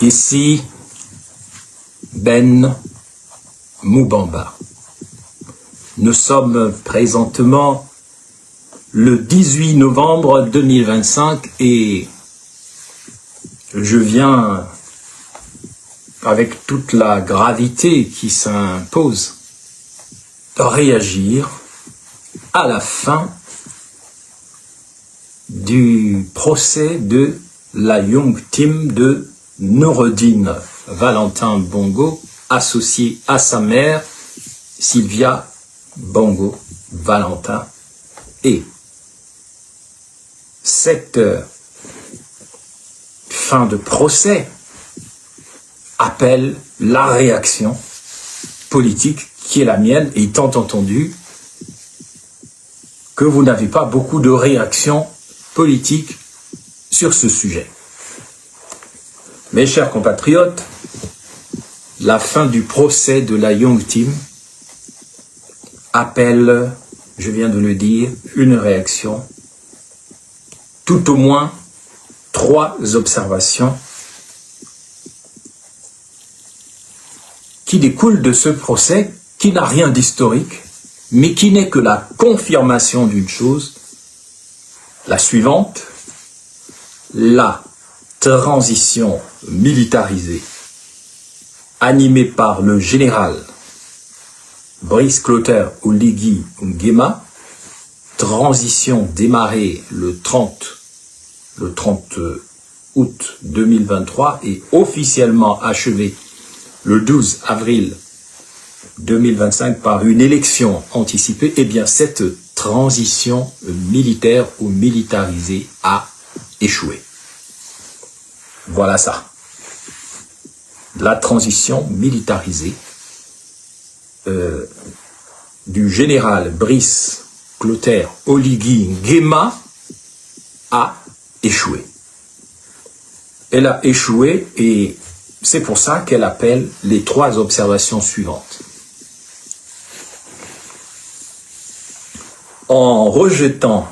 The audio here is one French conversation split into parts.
Ici, Ben Moubamba. Nous sommes présentement le 18 novembre 2025 et je viens, avec toute la gravité qui s'impose, réagir à la fin du procès de la Young Team de Noureddine Valentin Bongo, associé à sa mère Sylvia Bongo Valentin. Et cette fin de procès appelle la réaction politique qui est la mienne, étant entendu que vous n'avez pas beaucoup de réactions politiques sur ce sujet. Mes chers compatriotes, la fin du procès de la Young Team appelle, je viens de le dire, une réaction, tout au moins 3 observations qui découlent de ce procès qui n'a rien d'historique, mais qui n'est que la confirmation d'une chose, la suivante: la transition militarisée animée par le général Brice Clotaire Oligui Nguema, transition démarrée le 30 août 2023 et officiellement achevée le 12 avril 2025 par une élection anticipée, eh bien cette transition militaire ou militarisée a échoué. Voilà ça. La transition militarisée du général Brice Clotaire Oligui Nguema a échoué. Elle a échoué et c'est pour ça qu'elle appelle les 3 observations suivantes. En rejetant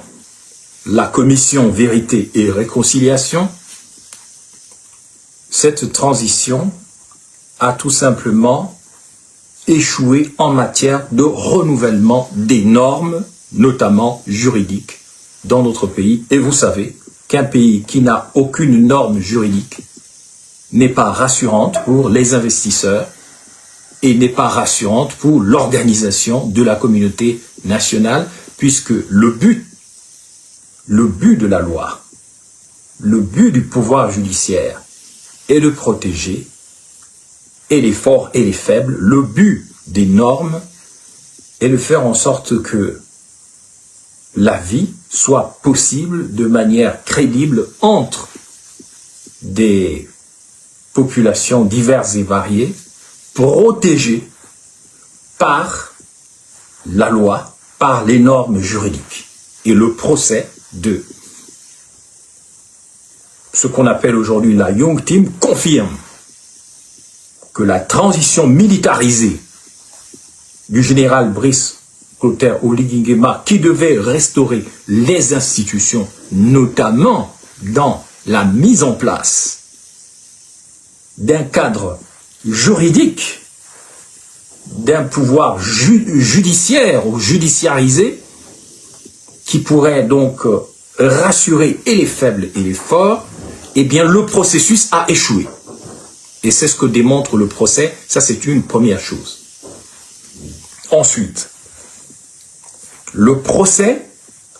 la commission Vérité et Réconciliation, cette transition a tout simplement échoué en matière de renouvellement des normes, notamment juridiques, dans notre pays. Et vous savez qu'un pays qui n'a aucune norme juridique n'est pas rassurante pour les investisseurs et n'est pas rassurante pour l'organisation de la communauté nationale, puisque le but de la loi, le but du pouvoir judiciaire est de protéger et les forts et les faibles. Le but des normes est de faire en sorte que la vie soit possible de manière crédible entre des populations diverses et variées, protégées par la loi, par les normes juridiques. Et le procès de ce qu'on appelle aujourd'hui la Young Team confirme que la transition militarisée du général Brice Clotaire Oligui Nguema, qui devait restaurer les institutions, notamment dans la mise en place d'un cadre juridique, d'un pouvoir judiciaire ou judiciarisé, qui pourrait donc rassurer et les faibles et les forts, eh bien le processus a échoué. Et c'est ce que démontre le procès, ça c'est une première chose. Ensuite, le procès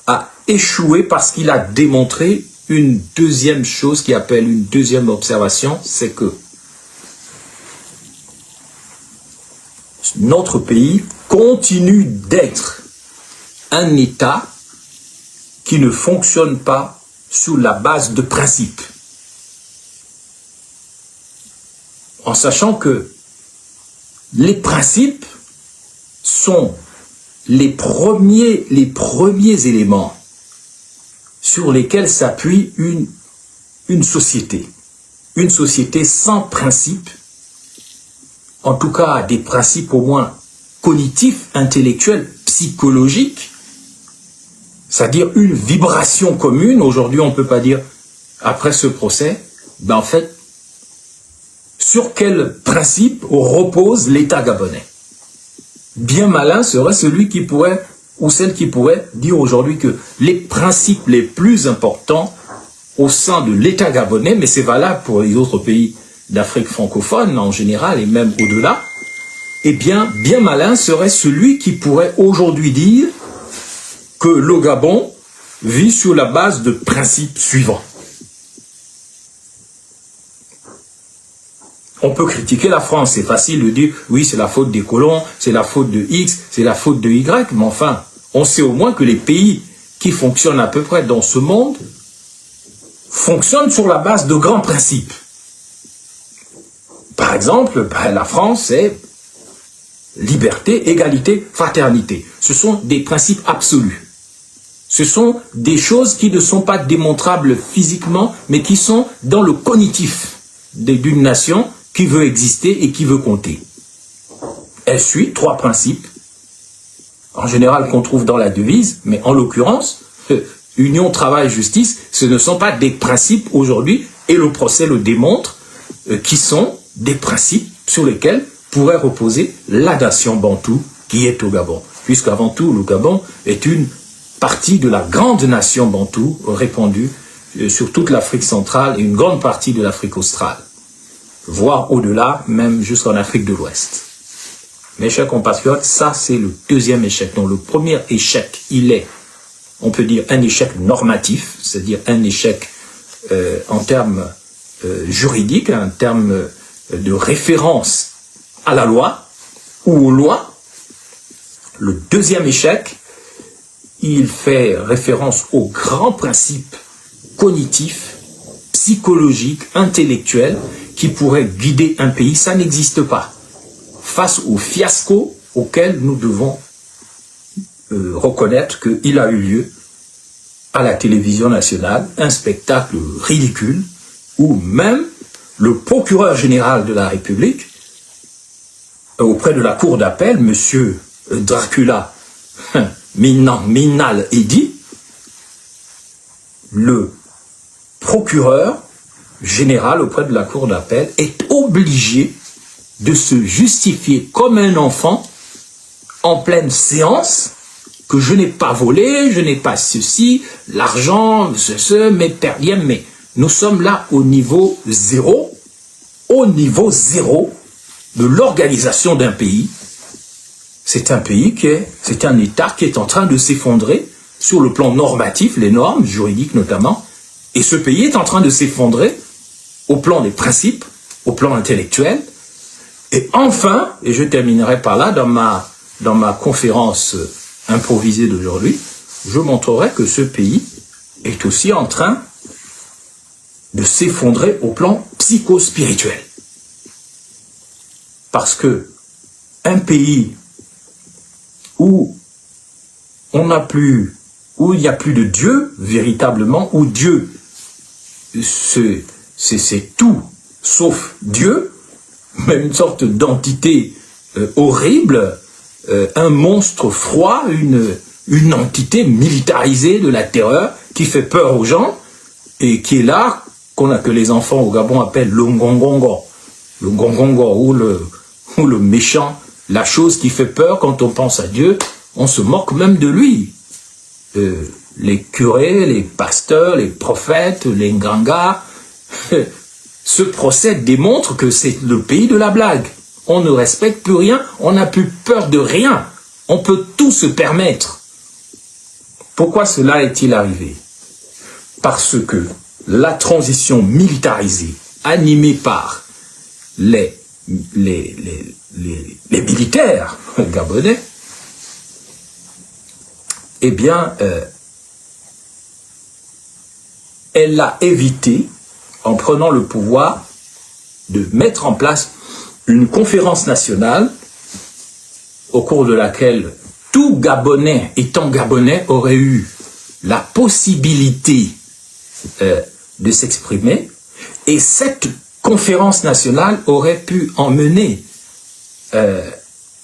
a échoué parce qu'il a démontré une deuxième chose qui appelle une deuxième observation, c'est que notre pays continue d'être un État qui ne fonctionne pas sous la base de principes. En sachant que les principes sont les premiers éléments sur lesquels s'appuie une société. Une société sans principes, en tout cas des principes au moins cognitifs, intellectuels, psychologiques, c'est-à-dire une vibration commune. Aujourd'hui, on ne peut pas dire, après ce procès, ben en fait, sur quel principe repose l'État gabonais? Bien malin serait celui qui pourrait, ou celle qui pourrait dire aujourd'hui que les principes les plus importants au sein de l'État gabonais, mais c'est valable pour les autres pays d'Afrique francophone en général et même au-delà, eh bien malin serait celui qui pourrait aujourd'hui dire que le Gabon vit sur la base de principes suivants. On peut critiquer la France, c'est facile de dire oui, c'est la faute des colons, c'est la faute de X, c'est la faute de Y, mais enfin, on sait au moins que les pays qui fonctionnent à peu près dans ce monde fonctionnent sur la base de grands principes. Par exemple, la France, c'est liberté, égalité, fraternité. Ce sont des principes absolus. Ce sont des choses qui ne sont pas démontrables physiquement, mais qui sont dans le cognitif d'une nation qui veut exister et qui veut compter. Elle suit 3 principes, en général qu'on trouve dans la devise, mais en l'occurrence, union, travail, justice, ce ne sont pas des principes aujourd'hui, et le procès le démontre, qui sont des principes sur lesquels pourrait reposer la nation bantoue qui est au Gabon. Puisqu'avant tout, le Gabon est une partie de la grande nation bantoue répandue sur toute l'Afrique centrale et une grande partie de l'Afrique australe, voire au-delà, même jusqu'en Afrique de l'Ouest. Mes chers compatriotes, ça c'est le deuxième échec. Donc le premier échec, il est, on peut dire, un échec normatif, c'est-à-dire un échec en termes juridiques, en termes de référence à la loi ou aux lois. Le deuxième échec, il fait référence aux grands principes cognitifs, psychologiques, intellectuels qui pourraient guider un pays. Ça n'existe pas. Face au fiasco auquel nous devons reconnaître qu'il a eu lieu à la télévision nationale, un spectacle ridicule où même le procureur général de la République, auprès de la cour d'appel, monsieur Dracula Minal Edi, le procureur général auprès de la cour d'appel est obligé de se justifier comme un enfant en pleine séance que je n'ai pas volé, je n'ai pas ceci, l'argent, mes perdièmes, mais nous sommes là au niveau zéro de l'organisation d'un pays. C'est un pays c'est un État qui est en train de s'effondrer sur le plan normatif, les normes juridiques notamment, et ce pays est en train de s'effondrer au plan des principes, au plan intellectuel. Et enfin, et je terminerai par là, dans ma conférence improvisée d'aujourd'hui, je montrerai que ce pays est aussi en train de s'effondrer au plan psychospirituel. Parce que un pays où il n'y a plus de Dieu véritablement, où Dieu c'est tout sauf Dieu, mais une sorte d'entité horrible, un monstre froid, une entité militarisée de la terreur qui fait peur aux gens et qui est là, que les enfants au Gabon appellent le ngongongo. Le ngongongo ou le méchant, la chose qui fait peur quand on pense à Dieu, on se moque même de lui. Les curés, les pasteurs, les prophètes, les ngangas, ce procès démontre que c'est le pays de la blague. On ne respecte plus rien, on n'a plus peur de rien. On peut tout se permettre. Pourquoi cela est-il arrivé? Parce que la transition militarisée, animée par les militaires gabonais, eh bien, elle l'a évité, en prenant le pouvoir, de mettre en place une conférence nationale au cours de laquelle tout Gabonais étant Gabonais aurait eu la possibilité de s'exprimer, et cette conférence nationale aurait pu emmener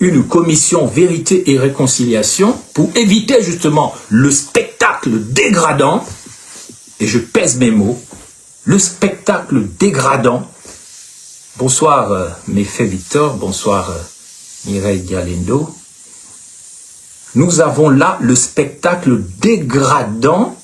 une commission vérité et réconciliation pour éviter justement le spectacle dégradant, et je pèse mes mots, le spectacle dégradant Bonsoir, Méfait Victor. Bonsoir, Mireille Dialendo. Nous avons là le spectacle dégradant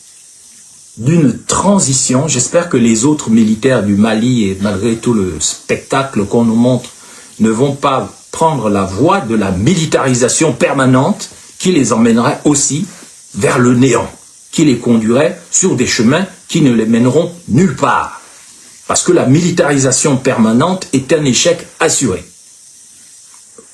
d'une transition. J'espère que les autres militaires du Mali, et malgré tout le spectacle qu'on nous montre, ne vont pas prendre la voie de la militarisation permanente qui les emmènerait aussi vers le néant, qui les conduirait sur des chemins qui ne les mèneront nulle part. Parce que la militarisation permanente est un échec assuré.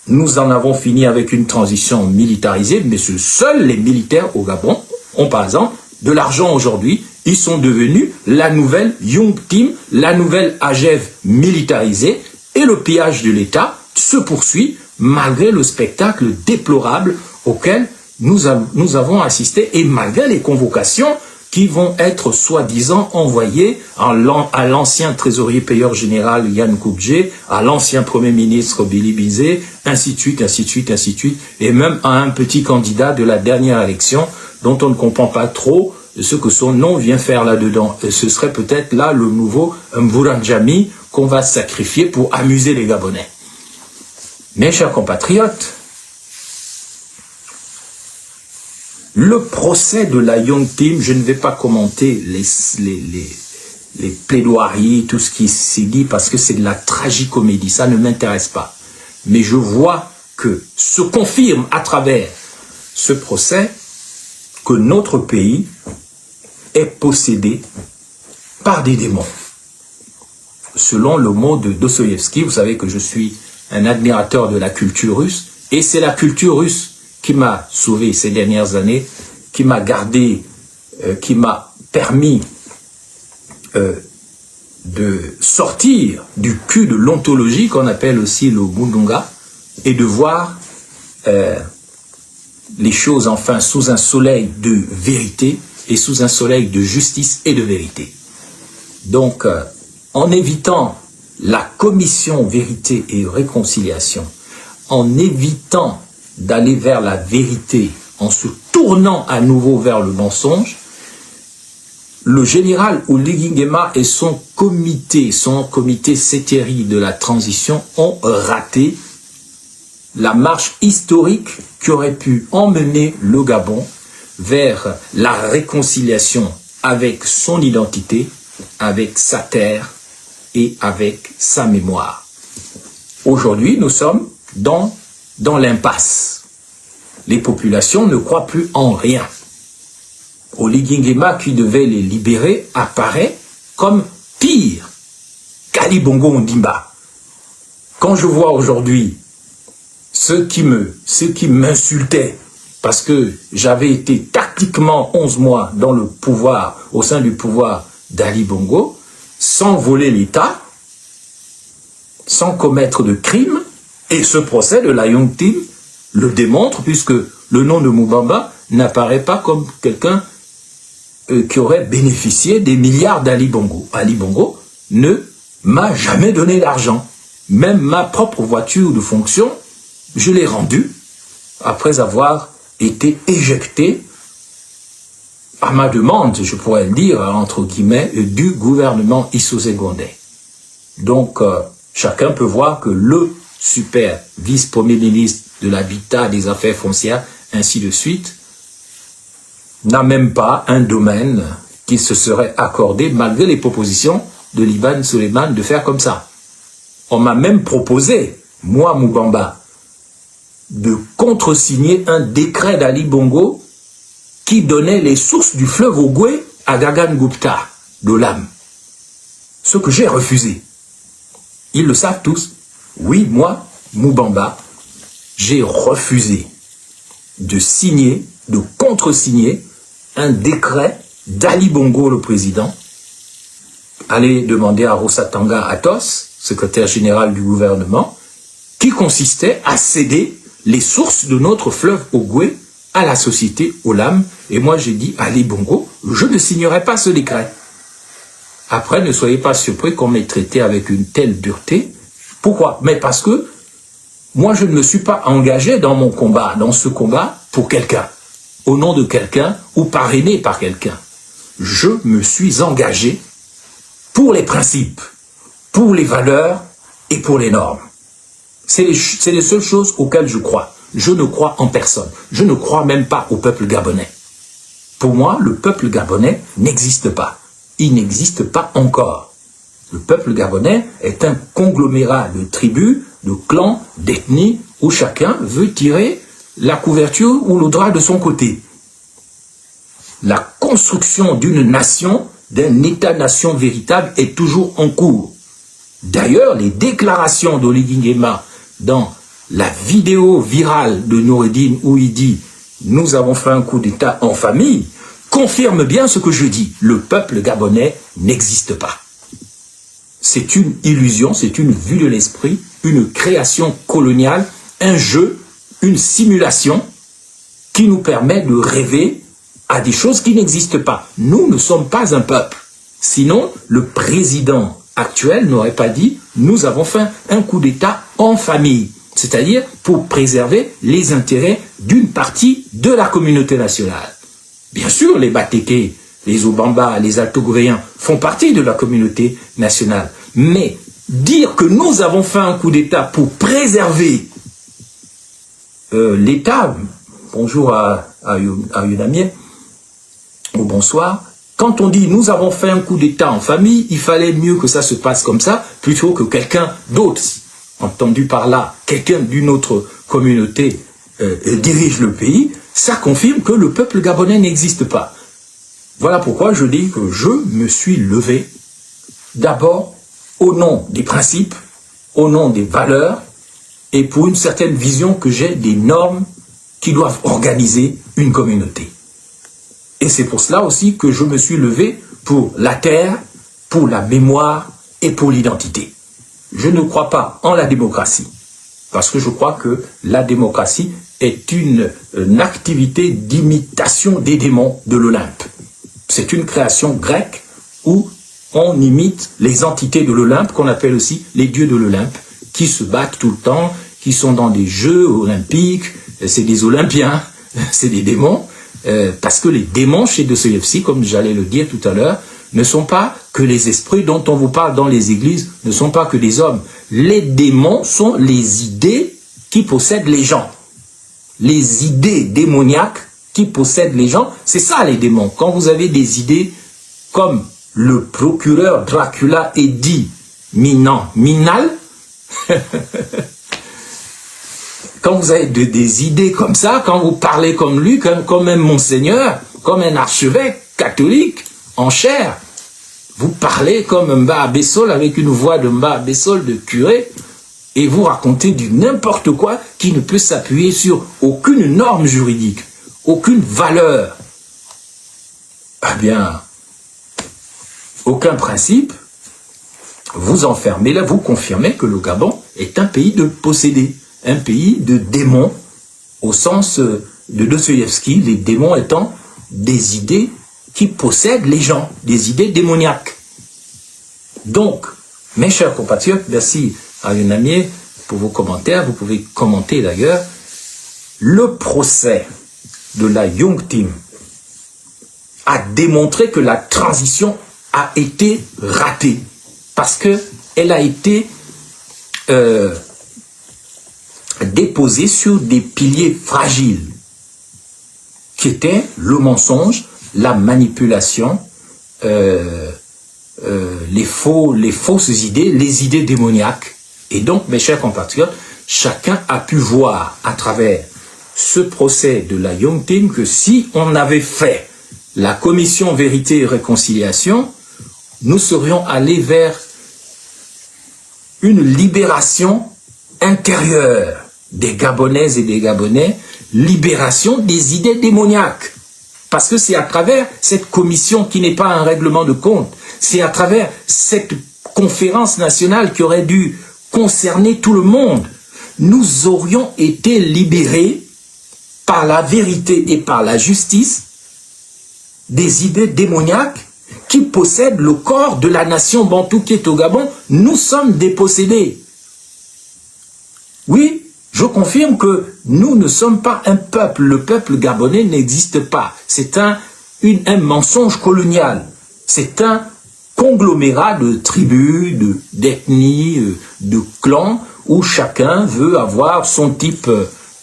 Nous en avons fini avec une transition militarisée, mais seuls les militaires au Gabon ont par exemple de l'argent aujourd'hui. Ils sont devenus la nouvelle Young Team, la nouvelle AGEV militarisée, et le pillage de l'État se poursuit malgré le spectacle déplorable auquel nous avons assisté et malgré les convocations qui vont être soi-disant envoyées à l'ancien trésorier payeur général Yann Koubdje, à l'ancien premier ministre Billy Bizet, ainsi de suite, ainsi de suite, ainsi de suite, et même à un petit candidat de la dernière élection dont on ne comprend pas trop ce que son nom vient faire là-dedans. Ce serait peut-être là le nouveau Mbouranjami qu'on va sacrifier pour amuser les Gabonais. Mes chers compatriotes, le procès de la Young Team, je ne vais pas commenter les plaidoiries, tout ce qui s'est dit, parce que c'est de la tragicomédie, ça ne m'intéresse pas. Mais je vois que se confirme à travers ce procès que notre pays est possédé par des démons. Selon le mot de Dostoïevski, vous savez que je suis un admirateur de la culture russe, et c'est la culture russe qui m'a sauvé ces dernières années, qui m'a gardé, qui m'a permis de sortir du cul de l'ontologie qu'on appelle aussi le Mundunga et de voir les choses enfin sous un soleil de vérité et sous un soleil de justice et de vérité. Donc, en évitant la commission vérité et réconciliation, en évitant d'aller vers la vérité, en se tournant à nouveau vers le mensonge, le général Oligui Nguema et son comité Sétéri de la transition ont raté la marche historique qui aurait pu emmener le Gabon vers la réconciliation avec son identité, avec sa terre et avec sa mémoire. Aujourd'hui, nous sommes dans l'impasse. Les populations ne croient plus en rien. Oligui Nguema, qui devait les libérer, apparaît comme pire qu'Ali Bongo Ondimba. Quand je vois aujourd'hui ceux qui m'insultaient parce que j'avais été tactiquement 11 mois dans le pouvoir, au sein du pouvoir d'Ali Bongo, sans voler l'État, sans commettre de crimes, et ce procès de la Young Team le démontre, puisque le nom de Moubamba n'apparaît pas comme quelqu'un qui aurait bénéficié des milliards d'Ali Bongo. Ali Bongo ne m'a jamais donné d'argent. Même ma propre voiture de fonction, je l'ai rendue après avoir été éjecté à ma demande, je pourrais le dire, entre guillemets, du gouvernement Issou-Segondé. Donc, chacun peut voir que le super vice-premier ministre de l'habitat, des affaires foncières, ainsi de suite, n'a même pas un domaine qui se serait accordé, malgré les propositions de Liban Suleiman, de faire comme ça. On m'a même proposé, moi, Moubamba, de contresigner un décret d'Ali Bongo qui donnait les sources du fleuve Ogooué à Gagan Gupta, d'Olam. Ce que j'ai refusé. Ils le savent tous. Oui, moi, Moubamba, j'ai refusé de signer, de contresigner un décret d'Ali Bongo, le président. Allez demander à Rosatanga Atos, secrétaire général du gouvernement, qui consistait à céder les sources de notre fleuve Ogooué à la société Olam. Et moi, j'ai dit, Ali Bongo, je ne signerai pas ce décret. Après, ne soyez pas surpris qu'on m'ait traité avec une telle dureté. Pourquoi? Mais parce que moi, je ne me suis pas engagé dans mon combat, dans ce combat, pour quelqu'un, au nom de quelqu'un ou parrainé par quelqu'un. Je me suis engagé pour les principes, pour les valeurs et pour les normes. C'est les seules choses auxquelles je crois. Je ne crois en personne. Je ne crois même pas au peuple gabonais. Pour moi, le peuple gabonais n'existe pas. Il n'existe pas encore. Le peuple gabonais est un conglomérat de tribus, de clans, d'ethnies, où chacun veut tirer la couverture ou le drap de son côté. La construction d'une nation, d'un État-nation véritable est toujours en cours. D'ailleurs, les déclarations d'Oligui Nguema dans la vidéo virale de Noureddine où il dit « Nous avons fait un coup d'État en famille », confirme bien ce que je dis. Le peuple gabonais n'existe pas. C'est une illusion, c'est une vue de l'esprit, une création coloniale, un jeu, une simulation qui nous permet de rêver à des choses qui n'existent pas. Nous ne sommes pas un peuple. Sinon, le président actuel n'aurait pas dit « Nous avons fait un coup d'État en famille », c'est-à-dire pour préserver les intérêts d'une partie de la communauté nationale. Bien sûr, les Batéké, les Obamba, les Altogoréens font partie de la communauté nationale. Mais dire que nous avons fait un coup d'État pour préserver l'État, bonjour à Yunamie, ou bonsoir, quand on dit nous avons fait un coup d'État en famille, il fallait mieux que ça se passe comme ça, plutôt que quelqu'un d'autre, entendu par là, quelqu'un d'une autre communauté dirige le pays, ça confirme que le peuple gabonais n'existe pas. Voilà pourquoi je dis que je me suis levé, d'abord au nom des principes, au nom des valeurs, et pour une certaine vision que j'ai des normes qui doivent organiser une communauté. Et c'est pour cela aussi que je me suis levé pour la terre, pour la mémoire et pour l'identité. Je ne crois pas en la démocratie, parce que je crois que la démocratie est une activité d'imitation des démons de l'Olympe. C'est une création grecque où on imite les entités de l'Olympe, qu'on appelle aussi les dieux de l'Olympe, qui se battent tout le temps, qui sont dans des jeux olympiques, c'est des Olympiens, c'est des démons, parce que les démons chez Dostoïevski, comme j'allais le dire tout à l'heure, ne sont pas que les esprits dont on vous parle dans les églises, ne sont pas que des hommes. Les démons sont les idées qui possèdent les gens. Les idées démoniaques qui possèdent les gens, c'est ça les démons. Quand vous avez des idées comme le procureur Dracula est dit Minal, quand vous avez des idées comme ça, quand vous parlez comme lui, comme un monseigneur, comme un archevêque catholique en chair, vous parlez comme Mba Abessol avec une voix de Mba Abessol de curé, et vous racontez du n'importe quoi qui ne peut s'appuyer sur aucune norme juridique, aucune valeur. Eh bien, aucun principe, vous enfermez là, vous confirmez que le Gabon est un pays de possédés, un pays de démons, au sens de Dostoïevski, les démons étant des idées qui possèdent les gens, des idées démoniaques. Donc, mes chers compatriotes, merci à Yunamie pour vos commentaires, vous pouvez commenter d'ailleurs, le procès de la Young Team a démontré que la transition a été ratée, parce qu'elle a été déposée sur des piliers fragiles, qui étaient le mensonge, la manipulation, les fausses idées, les idées démoniaques. Et donc, mes chers compatriotes, chacun a pu voir à travers ce procès de la Young Team que si on avait fait la commission vérité et réconciliation, nous serions allés vers une libération intérieure des Gabonaises et des Gabonais, libération des idées démoniaques. Parce que c'est à travers cette commission qui n'est pas un règlement de compte, c'est à travers cette conférence nationale qui aurait dû concerner tout le monde, nous aurions été libérés par la vérité et par la justice des idées démoniaques qui possèdent le corps de la nation bantou qui est au Gabon. Nous sommes dépossédés. Oui, je confirme que nous ne sommes pas un peuple. Le peuple gabonais n'existe pas. C'est un mensonge colonial. C'est conglomérat de tribus, d'ethnies, de clans, où chacun veut avoir son type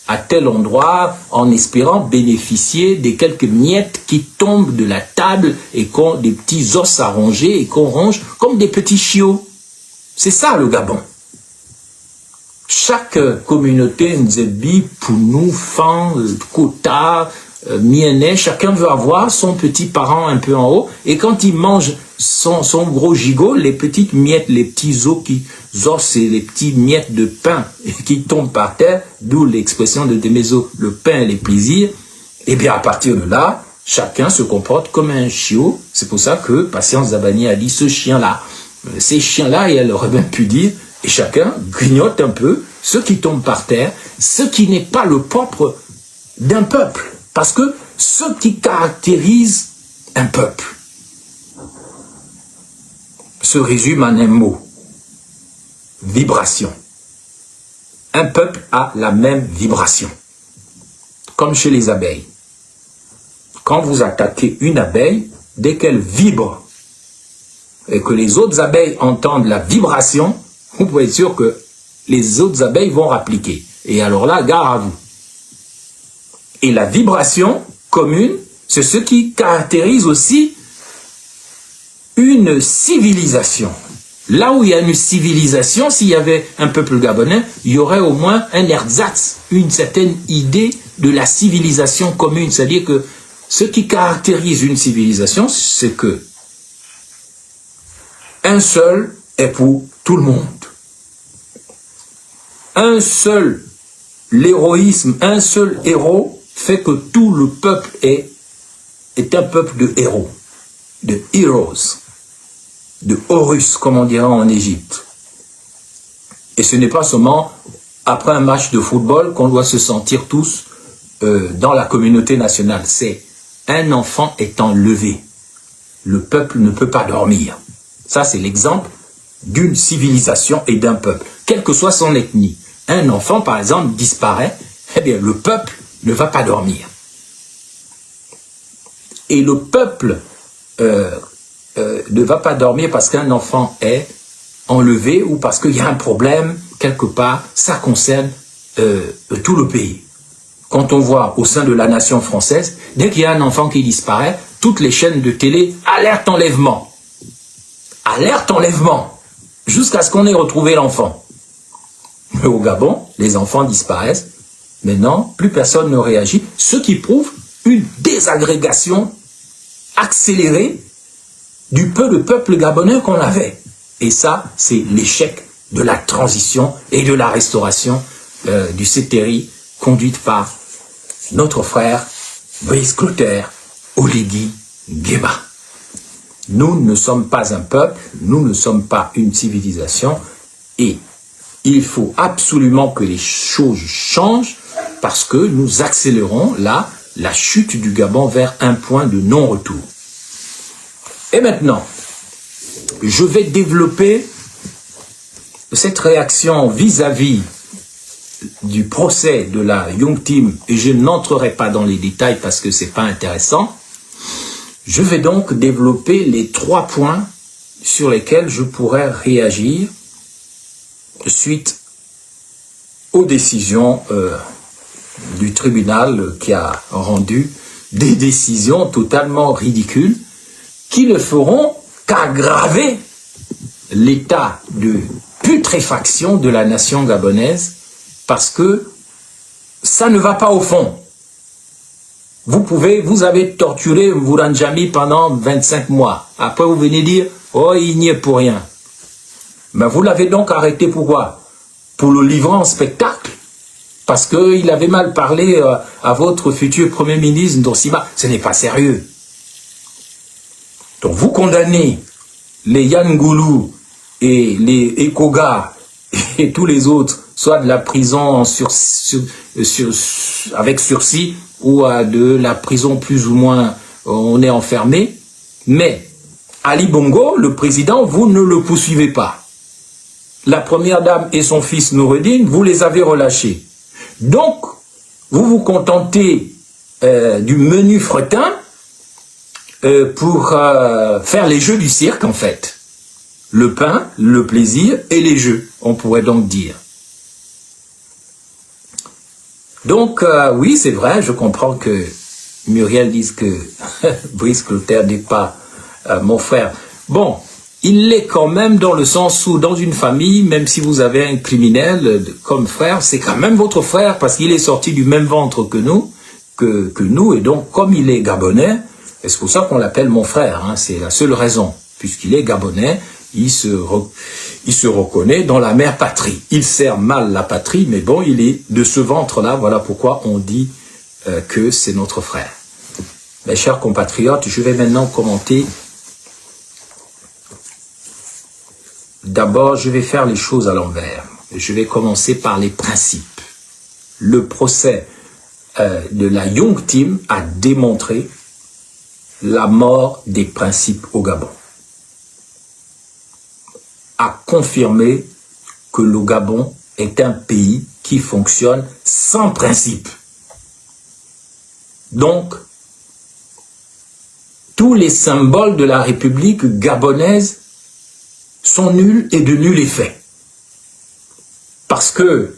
à tel endroit en espérant bénéficier des quelques miettes qui tombent de la table et qu'on des petits os à ronger et qu'on ronge comme des petits chiots. C'est ça le Gabon. Chaque communauté, Nzebi, Pounou, Fan, Kota, Mienné, chacun veut avoir son petit parent un peu en haut, et quand il mange son gros gigot, les petites miettes, les petits os et les petites miettes de pain qui tombent par terre, d'où l'expression de Demezo, le pain et les plaisirs, et bien à partir de là, chacun se comporte comme un chiot. C'est pour ça que Patience Zabani a dit ce chien-là, ces chiens-là, et elle aurait bien pu dire, et chacun grignote un peu ce qui tombe par terre, ce qui n'est pas le propre d'un peuple. Parce que ce qui caractérise un peuple se résume en un mot: vibration. Un peuple a la même vibration. Comme chez les abeilles. Quand vous attaquez une abeille, dès qu'elle vibre et que les autres abeilles entendent la vibration, vous pouvez être sûr que les autres abeilles vont rappliquer. Et alors là, gare à vous. Et la vibration commune, c'est ce qui caractérise aussi une civilisation. Là où il y a une civilisation, s'il y avait un peuple gabonais, il y aurait au moins un ersatz, une certaine idée de la civilisation commune. C'est-à-dire que ce qui caractérise une civilisation, c'est que un seul est pour tout le monde. Un seul, l'héroïsme, un seul héros fait que tout le peuple est un peuple de héros, de heroes, de Horus, comme on dirait en Égypte. Et ce n'est pas seulement après un match de football qu'on doit se sentir tous dans la communauté nationale. C'est un enfant étant levé. Le peuple ne peut pas dormir. Ça, c'est l'exemple d'une civilisation et d'un peuple, quelle que soit son ethnie. Un enfant, par exemple, disparaît, eh bien, le peuple ne va pas dormir. Et le peuple ne va pas dormir parce qu'un enfant est enlevé ou parce qu'il y a un problème quelque part. Ça concerne tout le pays. Quand on voit au sein de la nation française, dès qu'il y a un enfant qui disparaît, toutes les chaînes de télé, alerte enlèvement. Alerte enlèvement. Jusqu'à ce qu'on ait retrouvé l'enfant. Mais au Gabon, les enfants disparaissent. Maintenant, plus personne ne réagit, ce qui prouve une désagrégation accélérée du peu de peuple gabonais qu'on avait. Et ça, c'est l'échec de la transition et de la restauration du Sétéri, conduite par notre frère Brice Clotaire Oligui Nguema. Nous ne sommes pas un peuple, nous ne sommes pas une civilisation, et il faut absolument que les choses changent, parce que nous accélérons là la chute du Gabon vers un point de non-retour. Et maintenant, je vais développer cette réaction vis-à-vis du procès de la Young Team, et je n'entrerai pas dans les détails parce que c'est pas intéressant. Je vais donc développer les 3 points sur lesquels je pourrais réagir suite aux décisions du tribunal qui a rendu des décisions totalement ridicules qui ne feront qu'aggraver l'état de putréfaction de la nation gabonaise, parce que ça ne va pas au fond. Vous avez torturé Mouranjami pendant 25 mois. Après, vous venez dire, oh, il n'y est pour rien. Mais vous l'avez donc arrêté pourquoi? Pour le livrer en spectacle? Parce qu'il avait mal parlé à votre futur Premier ministre Nsima. Ce n'est pas sérieux. Donc vous condamnez les Yangoulou et les Ekoga et tous les autres, soit de la prison avec sursis ou à de la prison plus ou moins on est enfermé. Mais Ali Bongo, le président, vous ne le poursuivez pas. La première dame et son fils Noureddin, vous les avez relâchés. Donc, vous vous contentez du menu fretin pour faire les jeux du cirque, en fait. Le pain, le plaisir et les jeux, on pourrait donc dire. Donc, oui, c'est vrai, je comprends que Muriel dise que Brice Clotaire n'est pas mon frère. Bon, il l'est quand même dans le sens où, dans une famille, même si vous avez un criminel comme frère, c'est quand même votre frère parce qu'il est sorti du même ventre que nous, et donc, comme il est gabonais, et c'est pour ça qu'on l'appelle mon frère, hein, c'est la seule raison, puisqu'il est gabonais, il se reconnaît dans la mère patrie. Il sert mal la patrie, mais bon, il est de ce ventre-là, voilà pourquoi on dit que c'est notre frère. Mes chers compatriotes, je vais maintenant commenter. D'abord, je vais faire les choses à l'envers. Je vais commencer par les principes. Le procès de la Young Team a démontré la mort des principes au Gabon. A confirmé que le Gabon est un pays qui fonctionne sans principe. Donc, tous les symboles de la République gabonaise sont nuls et de nul effet. Parce que,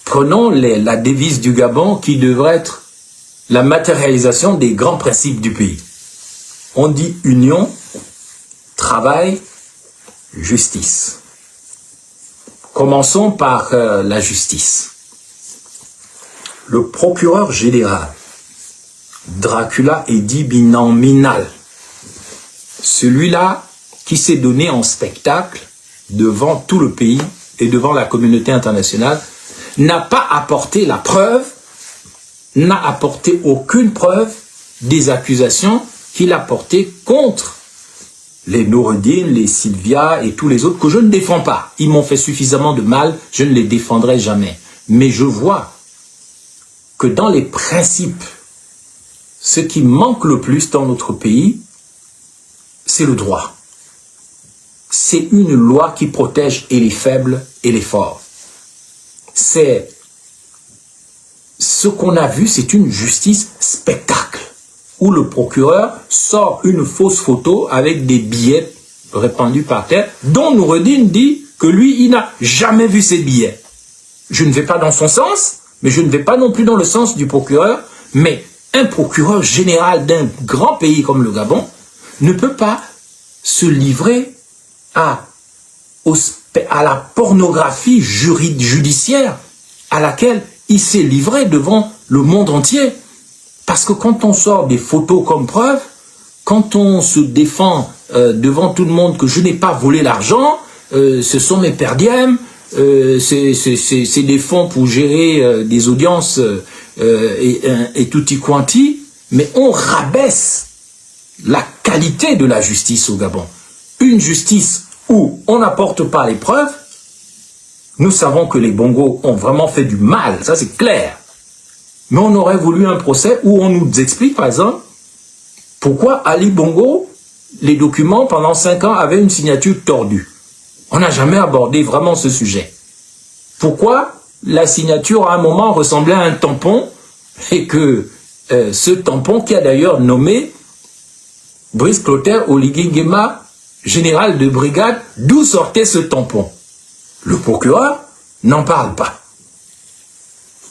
prenons la devise du Gabon qui devrait être la matérialisation des grands principes du pays. On dit union, travail, justice. Commençons par la justice. Le procureur général, Dracula Edi Binanminal, celui-là qui s'est donné en spectacle devant tout le pays et devant la communauté internationale, n'a pas apporté la preuve, n'a apporté aucune preuve des accusations qu'il a portées contre les Noureddin, les Sylvia et tous les autres que je ne défends pas. Ils m'ont fait suffisamment de mal, je ne les défendrai jamais. Mais je vois que dans les principes, ce qui manque le plus dans notre pays, c'est le droit. C'est une loi qui protège et les faibles et les forts. C'est ce qu'on a vu, c'est une justice spectacle, où le procureur sort une fausse photo avec des billets répandus par terre, dont Noureddin dit que lui, il n'a jamais vu ces billets. Je ne vais pas dans son sens, mais je ne vais pas non plus dans le sens du procureur, mais un procureur général d'un grand pays comme le Gabon ne peut pas se livrer à la pornographie judiciaire à laquelle il s'est livré devant le monde entier. Parce que quand on sort des photos comme preuve, quand on se défend devant tout le monde que je n'ai pas volé l'argent, ce sont mes perdièmes, c'est des fonds pour gérer des audiences et tutti quanti, mais on rabaisse la qualité de la justice au Gabon. Une justice où on n'apporte pas les preuves. Nous savons que les Bongos ont vraiment fait du mal, ça c'est clair. Mais on aurait voulu un procès où on nous explique, par exemple, pourquoi Ali Bongo, les documents pendant 5 ans avaient une signature tordue. On n'a jamais abordé vraiment ce sujet. Pourquoi la signature à un moment ressemblait à un tampon et que ce tampon qui a d'ailleurs nommé Brice Clotaire Oligui-Nguema, général de brigade, d'où sortait ce tampon? Le procureur n'en parle pas.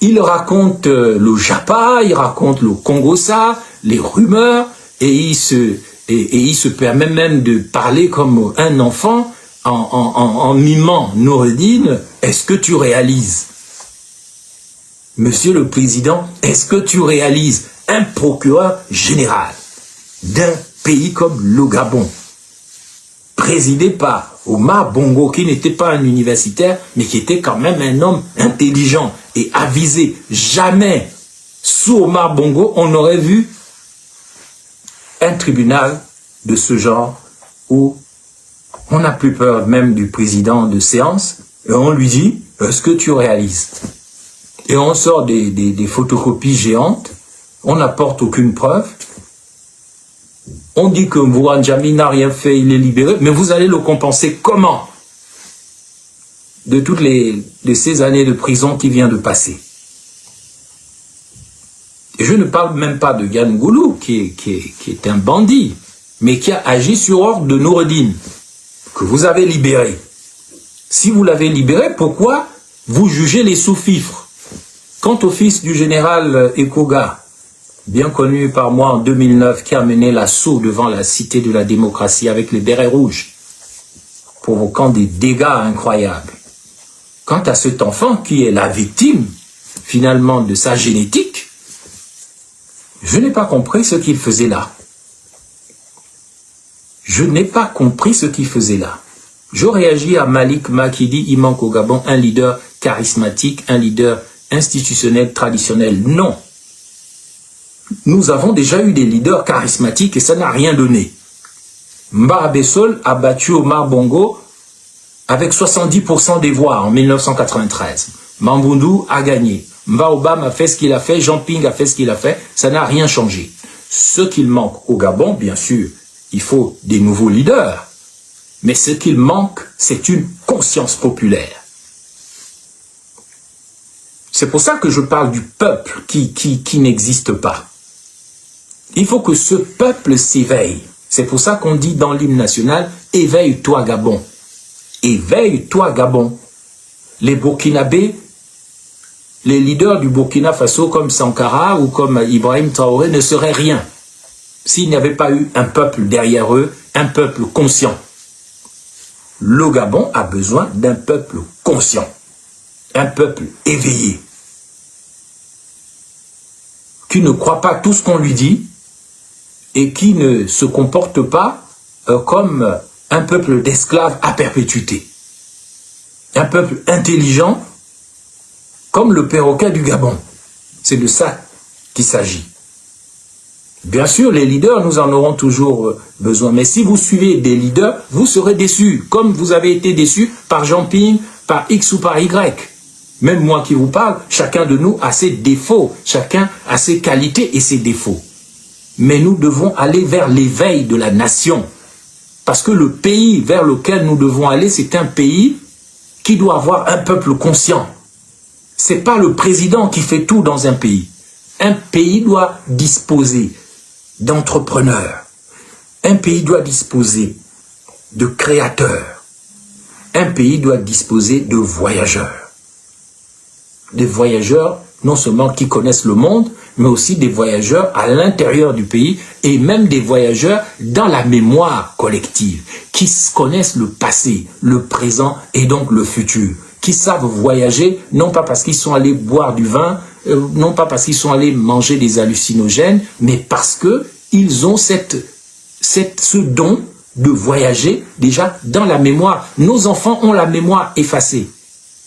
Il raconte le Japa, il raconte le Congossa, les rumeurs, et il se permet même de parler comme un enfant en mimant Noureddin. Est-ce que tu réalises? Monsieur le Président, est-ce que tu réalises un procureur général d'un pays comme le Gabon, présidé par Omar Bongo, qui n'était pas un universitaire, mais qui était quand même un homme intelligent et avisé. Jamais, sous Omar Bongo, on aurait vu un tribunal de ce genre où on n'a plus peur même du président de séance, et on lui dit, est-ce que tu réalises? Et on sort des photocopies géantes, on n'apporte aucune preuve. On dit que Mouranjami n'a rien fait, il est libéré, mais vous allez le compenser comment? De ces années de prison qu'il vient de passer. Et je ne parle même pas de Yann Goulou, qui est un bandit, mais qui a agi sur ordre de Noureddin, que vous avez libéré. Si vous l'avez libéré, pourquoi vous jugez les sous-fifres? Quant au fils du général Ekoga, bien connu par moi en 2009, qui a mené l'assaut devant la cité de la démocratie avec les bérets rouges, provoquant des dégâts incroyables. Quant à cet enfant qui est la victime, finalement, de sa génétique, je n'ai pas compris ce qu'il faisait là. Je n'ai pas compris ce qu'il faisait là. Je réagis à Malik Ma qui dit « Il manque au Gabon un leader charismatique, un leader institutionnel, traditionnel. » Non. Nous avons déjà eu des leaders charismatiques et ça n'a rien donné. Mba Abessol a battu Omar Bongo avec 70% des voix en 1993. Mamboundou a gagné. Mba Obama a fait ce qu'il a fait, Jean Ping a fait ce qu'il a fait, ça n'a rien changé. Ce qu'il manque au Gabon, bien sûr, il faut des nouveaux leaders. Mais ce qu'il manque, c'est une conscience populaire. C'est pour ça que je parle du peuple qui n'existe pas. Il faut que ce peuple s'éveille. C'est pour ça qu'on dit dans l'hymne national, « Éveille-toi Gabon ». Éveille-toi Gabon. Les Burkinabés, les leaders du Burkina Faso comme Sankara ou comme Ibrahim Traoré ne seraient rien s'il n'y avait pas eu un peuple derrière eux, un peuple conscient. Le Gabon a besoin d'un peuple conscient, un peuple éveillé, qui ne croit pas tout ce qu'on lui dit et qui ne se comporte pas comme un peuple d'esclaves à perpétuité. Un peuple intelligent comme le perroquet du Gabon. C'est de ça qu'il s'agit. Bien sûr, les leaders, nous en aurons toujours besoin. Mais si vous suivez des leaders, vous serez déçus. Comme vous avez été déçus par Jean Ping, par X ou par Y. Même moi qui vous parle, chacun de nous a ses défauts. Chacun a ses qualités et ses défauts. Mais nous devons aller vers l'éveil de la nation. Parce que le pays vers lequel nous devons aller, c'est un pays qui doit avoir un peuple conscient. Ce n'est pas le président qui fait tout dans un pays. Un pays doit disposer d'entrepreneurs. Un pays doit disposer de créateurs. Un pays doit disposer de voyageurs. Des voyageurs non seulement qui connaissent le monde, mais aussi des voyageurs à l'intérieur du pays et même des voyageurs dans la mémoire collective, qui connaissent le passé, le présent et donc le futur, qui savent voyager, non pas parce qu'ils sont allés boire du vin, non pas parce qu'ils sont allés manger des hallucinogènes, mais parce qu'ils ont ce don de voyager déjà dans la mémoire. Nos enfants ont la mémoire effacée.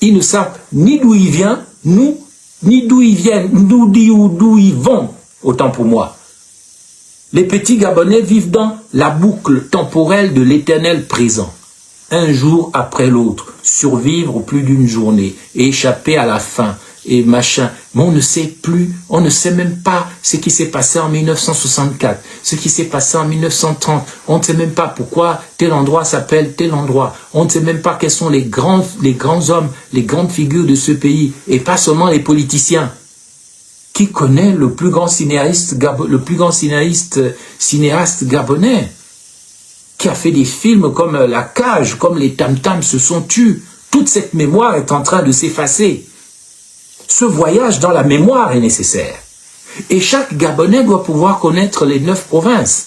Ils ne savent ni d'où ils viennent, ni d'où ils viennent, d'où ils vont, autant pour moi. Les petits Gabonais vivent dans la boucle temporelle de l'éternel présent. Un jour après l'autre, survivre plus d'une journée, et échapper à la faim, et machin. Mais on ne sait plus, on ne sait même pas ce qui s'est passé en 1964, ce qui s'est passé en 1930. On ne sait même pas pourquoi tel endroit s'appelle tel endroit. On ne sait même pas quels sont les grands hommes, les grandes figures de ce pays, et pas seulement les politiciens. Qui connaît le plus grand cinéaste gabonais, qui a fait des films comme La Cage, comme Les Tam Tam se sont tus. Toute cette mémoire est en train de s'effacer. Ce voyage dans la mémoire est nécessaire. Et chaque Gabonais doit pouvoir connaître les 9 provinces.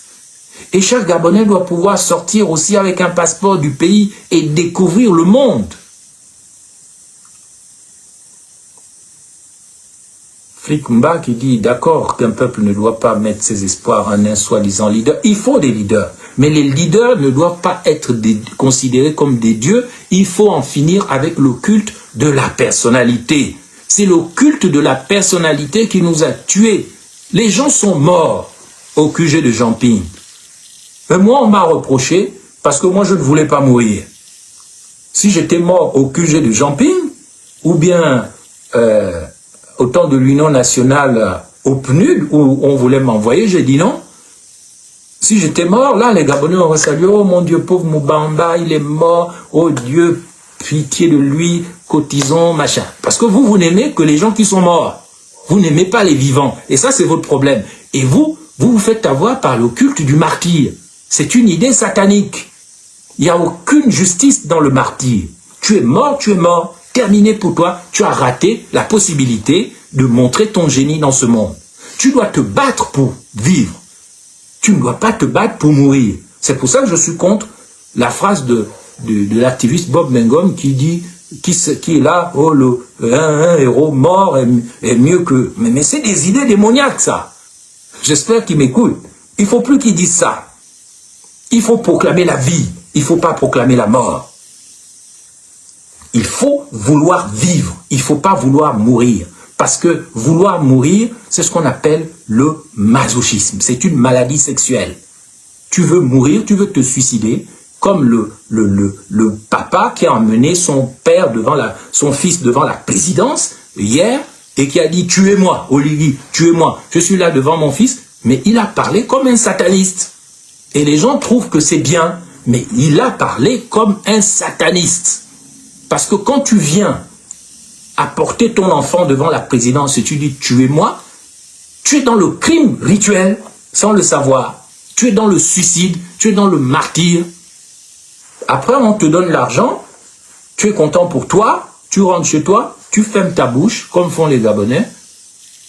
Et chaque Gabonais doit pouvoir sortir aussi avec un passeport du pays et découvrir le monde. Flikumba qui dit, d'accord, qu'un peuple ne doit pas mettre ses espoirs en un soi-disant leader. Il faut des leaders. Mais les leaders ne doivent pas être considérés comme des dieux. Il faut en finir avec le culte de la personnalité. C'est le culte de la personnalité qui nous a tués. Les gens sont morts au QG de Jean Ping. Mais moi, on m'a reproché parce que moi, je ne voulais pas mourir. Si j'étais mort au QG de Jean Ping, ou bien au temps de l'Union nationale au PNUD, où on voulait m'envoyer, j'ai dit non. Si j'étais mort, là, les Gabonais auraient salué, oh mon Dieu, pauvre Moubamba, il est mort, oh Dieu, pitié de lui, cotisons, machin. Parce que vous n'aimez que les gens qui sont morts. Vous n'aimez pas les vivants. Et ça, c'est votre problème. Et vous vous faites avoir par le culte du martyr. C'est une idée satanique. Il n'y a aucune justice dans le martyr. Tu es mort, terminé pour toi. Tu as raté la possibilité de montrer ton génie dans ce monde. Tu dois te battre pour vivre. Tu ne dois pas te battre pour mourir. C'est pour ça que je suis contre la phrase de l'activiste Bob Mengom qui dit, qui est là, oh, un héros mort est mieux que... Mais c'est des idées démoniaques, ça. J'espère qu'il m'écoute. Il ne faut plus qu'il dise ça. Il faut proclamer la vie. Il ne faut pas proclamer la mort. Il faut vouloir vivre. Il ne faut pas vouloir mourir. Parce que vouloir mourir, c'est ce qu'on appelle le masochisme. C'est une maladie sexuelle. Tu veux mourir, tu veux te suicider, comme le papa qui a emmené son fils devant la présidence hier et qui a dit « Tuez-moi, Olivier, tuez-moi, je suis là devant mon fils », mais il a parlé comme un sataniste. Et les gens trouvent que c'est bien, mais il a parlé comme un sataniste. Parce que quand tu viens apporter ton enfant devant la présidence et tu dis « Tuez-moi », tu es dans le crime rituel sans le savoir. Tu es dans le suicide, tu es dans le martyr. Après, on te donne l'argent, tu es content pour toi, tu rentres chez toi, tu fermes ta bouche, comme font les Gabonais.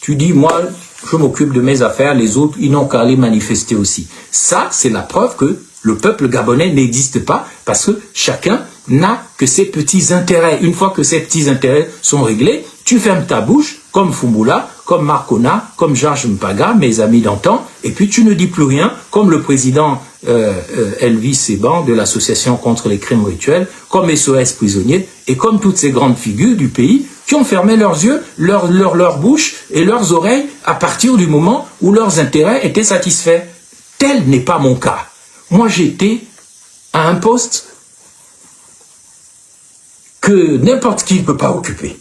Tu dis, moi, je m'occupe de mes affaires, les autres, ils n'ont qu'à aller manifester aussi. Ça, c'est la preuve que le peuple gabonais n'existe pas, parce que chacun n'a que ses petits intérêts. Une fois que ces petits intérêts sont réglés, tu fermes ta bouche, comme Fumula, comme Marcona, comme Georges Mpaga, mes amis d'antan, et puis tu ne dis plus rien, comme le président Elvis Seban de l'association contre les crimes rituels, comme SOS prisonniers, et comme toutes ces grandes figures du pays qui ont fermé leurs yeux, leur bouche et leurs oreilles à partir du moment où leurs intérêts étaient satisfaits. Tel n'est pas mon cas. Moi, j'étais à un poste que n'importe qui ne peut pas occuper.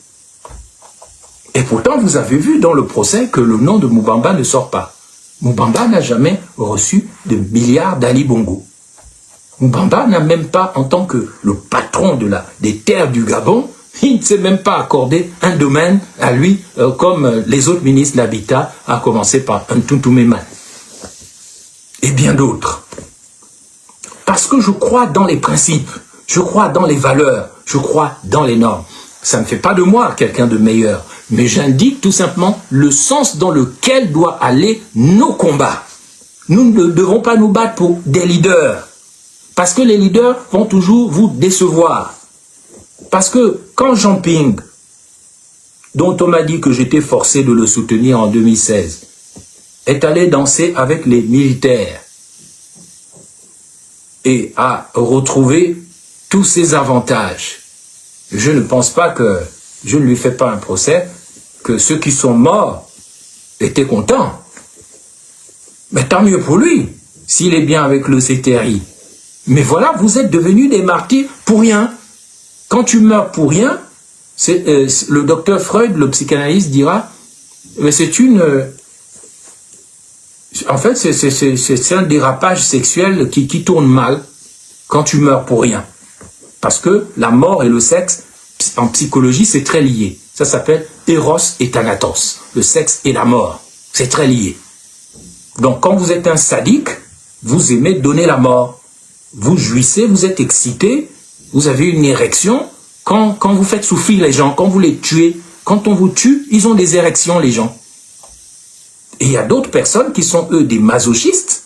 Et pourtant, vous avez vu dans le procès que le nom de Moubamba ne sort pas. Moubamba n'a jamais reçu de milliards d'Ali Bongo. Moubamba n'a même pas, en tant que le patron des terres du Gabon, il ne s'est même pas accordé un domaine à lui, comme les autres ministres de l'Habitat, à commencer par Ntuntumeman. Et bien d'autres. Parce que je crois dans les principes, je crois dans les valeurs, je crois dans les normes. Ça ne fait pas de moi quelqu'un de meilleur, mais j'indique tout simplement le sens dans lequel doivent aller nos combats. Nous ne devons pas nous battre pour des leaders, parce que les leaders vont toujours vous décevoir. Parce que quand Jean Ping, dont on m'a dit que j'étais forcé de le soutenir en 2016, est allé danser avec les militaires et a retrouvé tous ses avantages, je ne pense pas que, je ne lui fais pas un procès, que ceux qui sont morts étaient contents. Mais tant mieux pour lui, s'il est bien avec le CTRI. Mais voilà, vous êtes devenus des martyrs pour rien. Quand tu meurs pour rien, le docteur Freud, le psychanalyste, dira, c'est une... en fait, c'est un dérapage sexuel qui tourne mal quand tu meurs pour rien. Parce que la mort et le sexe, en psychologie, c'est très lié. Ça s'appelle Eros et Thanatos. Le sexe et la mort. C'est très lié. Donc, quand vous êtes un sadique, vous aimez donner la mort. Vous jouissez, vous êtes excité, vous avez une érection. Quand vous faites souffrir les gens, quand vous les tuez, quand on vous tue, ils ont des érections, les gens. Et il y a d'autres personnes qui sont, eux, des masochistes,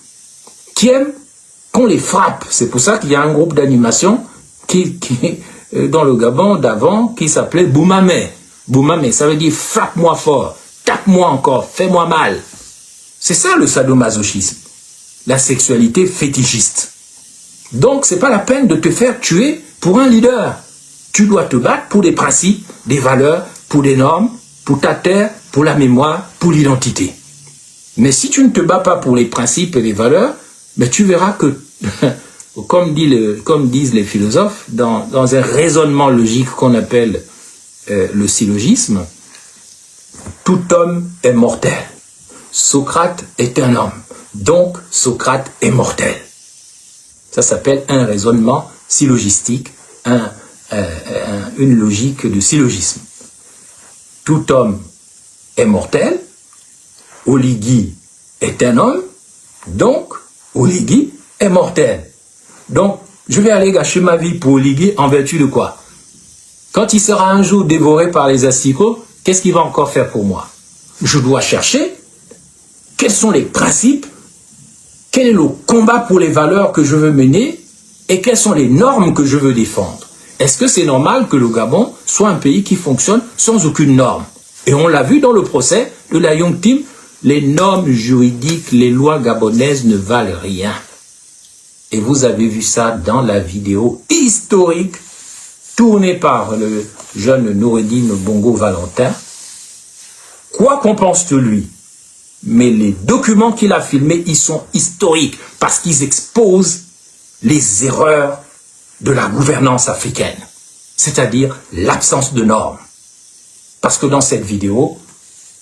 qui aiment qu'on les frappe. C'est pour ça qu'il y a un groupe d'animation qui dans le Gabon d'avant, qui s'appelait Boumamé. Boumamé, ça veut dire frappe-moi fort, tape-moi encore, fais-moi mal. C'est ça le sadomasochisme, la sexualité fétichiste. Donc, c'est pas la peine de te faire tuer pour un leader. Tu dois te battre pour des principes, des valeurs, pour des normes, pour ta terre, pour la mémoire, pour l'identité. Mais si tu ne te bats pas pour les principes et les valeurs, ben tu verras que, comme disent les philosophes, dans un raisonnement logique qu'on appelle le syllogisme, tout homme est mortel. Socrate est un homme, donc Socrate est mortel. Ça s'appelle un raisonnement syllogistique, une logique de syllogisme. Tout homme est mortel, Oligui est un homme, donc Oligui est mortel. Donc, je vais aller gâcher ma vie pour Oligui en vertu de quoi? Quand il sera un jour dévoré par les asticots, qu'est-ce qu'il va encore faire pour moi? Je dois chercher quels sont les principes, quel est le combat pour les valeurs que je veux mener et quelles sont les normes que je veux défendre. Est-ce que c'est normal que le Gabon soit un pays qui fonctionne sans aucune norme? Et on l'a vu dans le procès de la Young Team, les normes juridiques, les lois gabonaises ne valent rien. Et vous avez vu ça dans la vidéo historique tournée par le jeune Noureddine Bongo Valentin. Quoi qu'on pense de lui, mais les documents qu'il a filmés, ils sont historiques parce qu'ils exposent les erreurs de la gouvernance africaine, c'est-à-dire l'absence de normes. Parce que dans cette vidéo,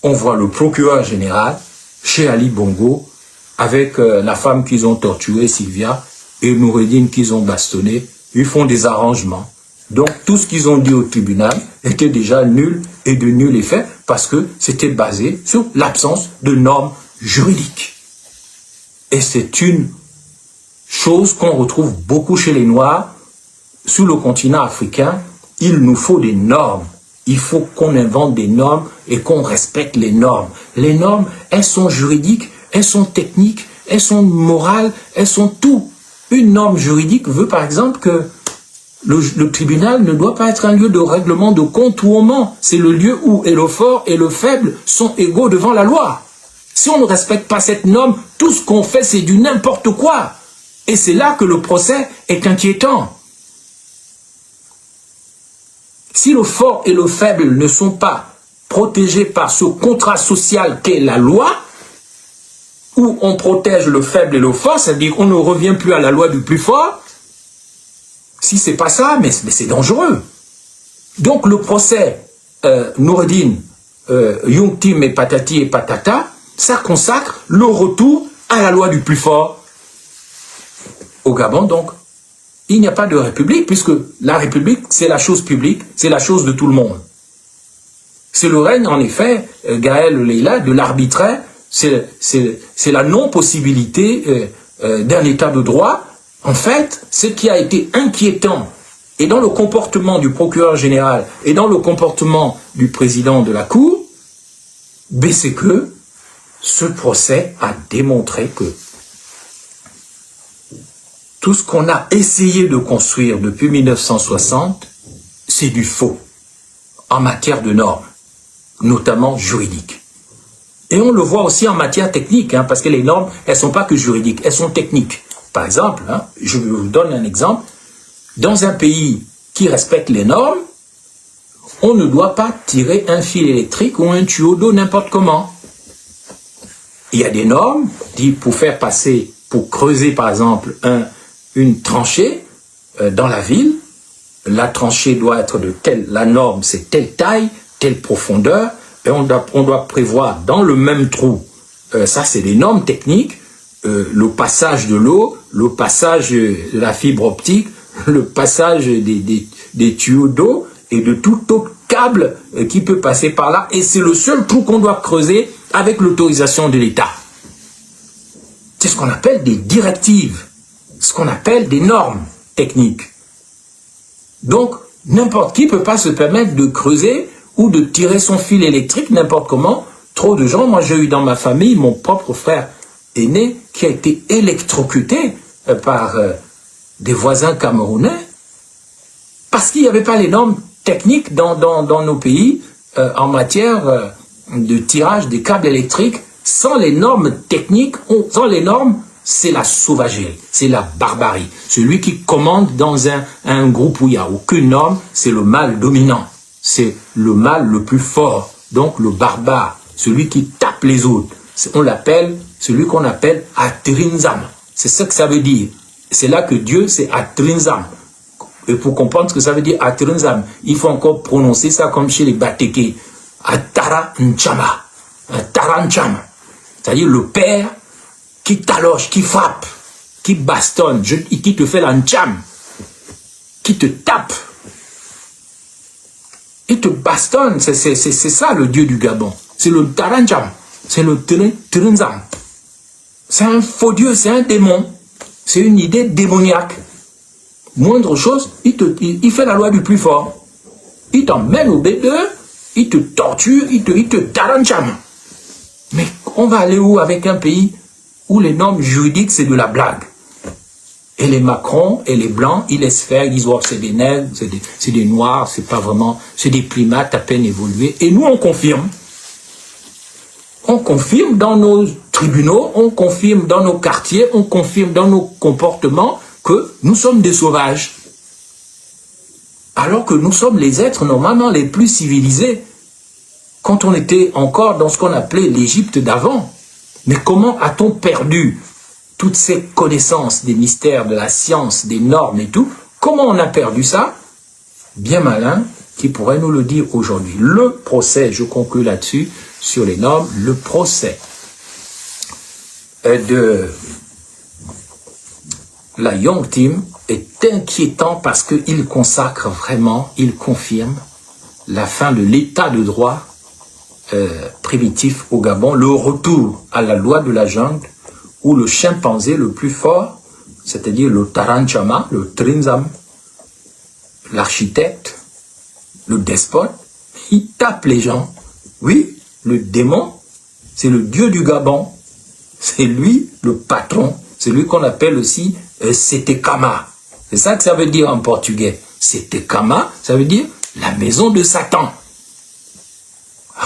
on voit le procureur général chez Ali Bongo avec la femme qu'ils ont torturée, Sylvia, et Noureddine qu'ils ont bastonné. Ils font des arrangements. Donc tout ce qu'ils ont dit au tribunal était déjà nul et de nul effet parce que c'était basé sur l'absence de normes juridiques. Et c'est une chose qu'on retrouve beaucoup chez les Noirs. Sur le continent africain, il nous faut des normes. Il faut qu'on invente des normes et qu'on respecte les normes. Les normes, elles sont juridiques, elles sont techniques, elles sont morales, elles sont tout. Une norme juridique veut par exemple que le tribunal ne doit pas être un lieu de règlement de contournement. C'est le lieu où et le fort et le faible sont égaux devant la loi. Si on ne respecte pas cette norme, tout ce qu'on fait, c'est du n'importe quoi. Et c'est là que le procès est inquiétant. Si le fort et le faible ne sont pas protégés par ce contrat social qu'est la loi, où on protège le faible et le fort, c'est-à-dire qu'on ne revient plus à la loi du plus fort, si c'est pas ça, mais c'est dangereux. Donc le procès Noureddine, Young Team et patati et patata, ça consacre le retour à la loi du plus fort. Au Gabon, donc, il n'y a pas de république, puisque la république, c'est la chose publique, c'est la chose de tout le monde. C'est le règne, en effet, Gaël Leila, de l'arbitraire, c'est la non-possibilité d'un état de droit. En fait, ce qui a été inquiétant, et dans le comportement du procureur général, et dans le comportement du président de la Cour, c'est que ce procès a démontré que tout ce qu'on a essayé de construire depuis 1960, c'est du faux, en matière de normes, notamment juridiques. Et on le voit aussi en matière technique, parce que les normes, elles ne sont pas que juridiques, elles sont techniques. Par exemple, je vous donne un exemple, dans un pays qui respecte les normes, on ne doit pas tirer un fil électrique ou un tuyau d'eau n'importe comment. Il y a des normes, pour faire passer, pour creuser par exemple une tranchée dans la ville, la tranchée doit être de la norme c'est telle taille, telle profondeur, et on doit prévoir dans le même trou, ça c'est des normes techniques, le passage de l'eau, le passage de la fibre optique, le passage des tuyaux d'eau et de tout autre câble qui peut passer par là, et c'est le seul trou qu'on doit creuser avec l'autorisation de l'État. C'est ce qu'on appelle des directives, ce qu'on appelle des normes techniques. Donc, n'importe qui ne peut pas se permettre de creuser ou de tirer son fil électrique n'importe comment. Trop de gens, moi j'ai eu dans ma famille mon propre frère aîné qui a été électrocuté par des voisins camerounais parce qu'il n'y avait pas les normes techniques dans nos pays en matière de tirage des câbles électriques. Sans les normes techniques, sans les normes, c'est la sauvagerie, c'est la barbarie. Celui qui commande dans un groupe où il n'y a aucune norme, c'est le mâle dominant. C'est le mâle le plus fort, donc le barbare, celui qui tape les autres. On l'appelle, celui qu'on appelle Atrinzam. C'est ce que ça veut dire. C'est là que Dieu, c'est Atrinzam. Et pour comprendre ce que ça veut dire Atrinzam, il faut encore prononcer ça comme chez les Batéké. Atara Nchama. Atara Nchama. C'est-à-dire le père qui t'aloche, qui frappe, qui bastonne, qui te fait la Ncham, qui te tape. Il te bastonne, c'est ça le Dieu du Gabon. c'est le Taranjam, c'est le Trunzam. C'est un faux Dieu, c'est un démon. C'est une idée démoniaque. Moindre chose, il fait la loi du plus fort. Il t'emmène au B2, il te torture, il te Taranjam. Mais on va aller où avec un pays où les normes juridiques, c'est de la blague? Et les Macron et les Blancs, ils laissent faire, ils disent, oh, c'est des nègres, c'est des Noirs, c'est pas vraiment, c'est des primates à peine évolués. Et nous, on confirme. On confirme dans nos tribunaux, on confirme dans nos quartiers, on confirme dans nos comportements que nous sommes des sauvages. Alors que nous sommes les êtres normalement les plus civilisés quand on était encore dans ce qu'on appelait l'Égypte d'avant. Mais comment a-t-on perdu toutes ces connaissances des mystères, de la science, des normes et tout? Comment on a perdu ça? Bien malin qui pourrait nous le dire aujourd'hui. Le procès, je conclue là-dessus, sur les normes, le procès de la Young Team est inquiétant parce qu'il consacre vraiment, il confirme la fin de l'état de droit primitif au Gabon, le retour à la loi de la jungle où le chimpanzé le plus fort, c'est-à-dire le Taranchama, le Trinzam, l'architecte, le despote, il tape les gens. Oui, le démon, c'est le dieu du Gabon. C'est lui le patron. C'est lui qu'on appelle aussi Setekama. C'est ça que ça veut dire en portugais. Setekama, ça veut dire la maison de Satan.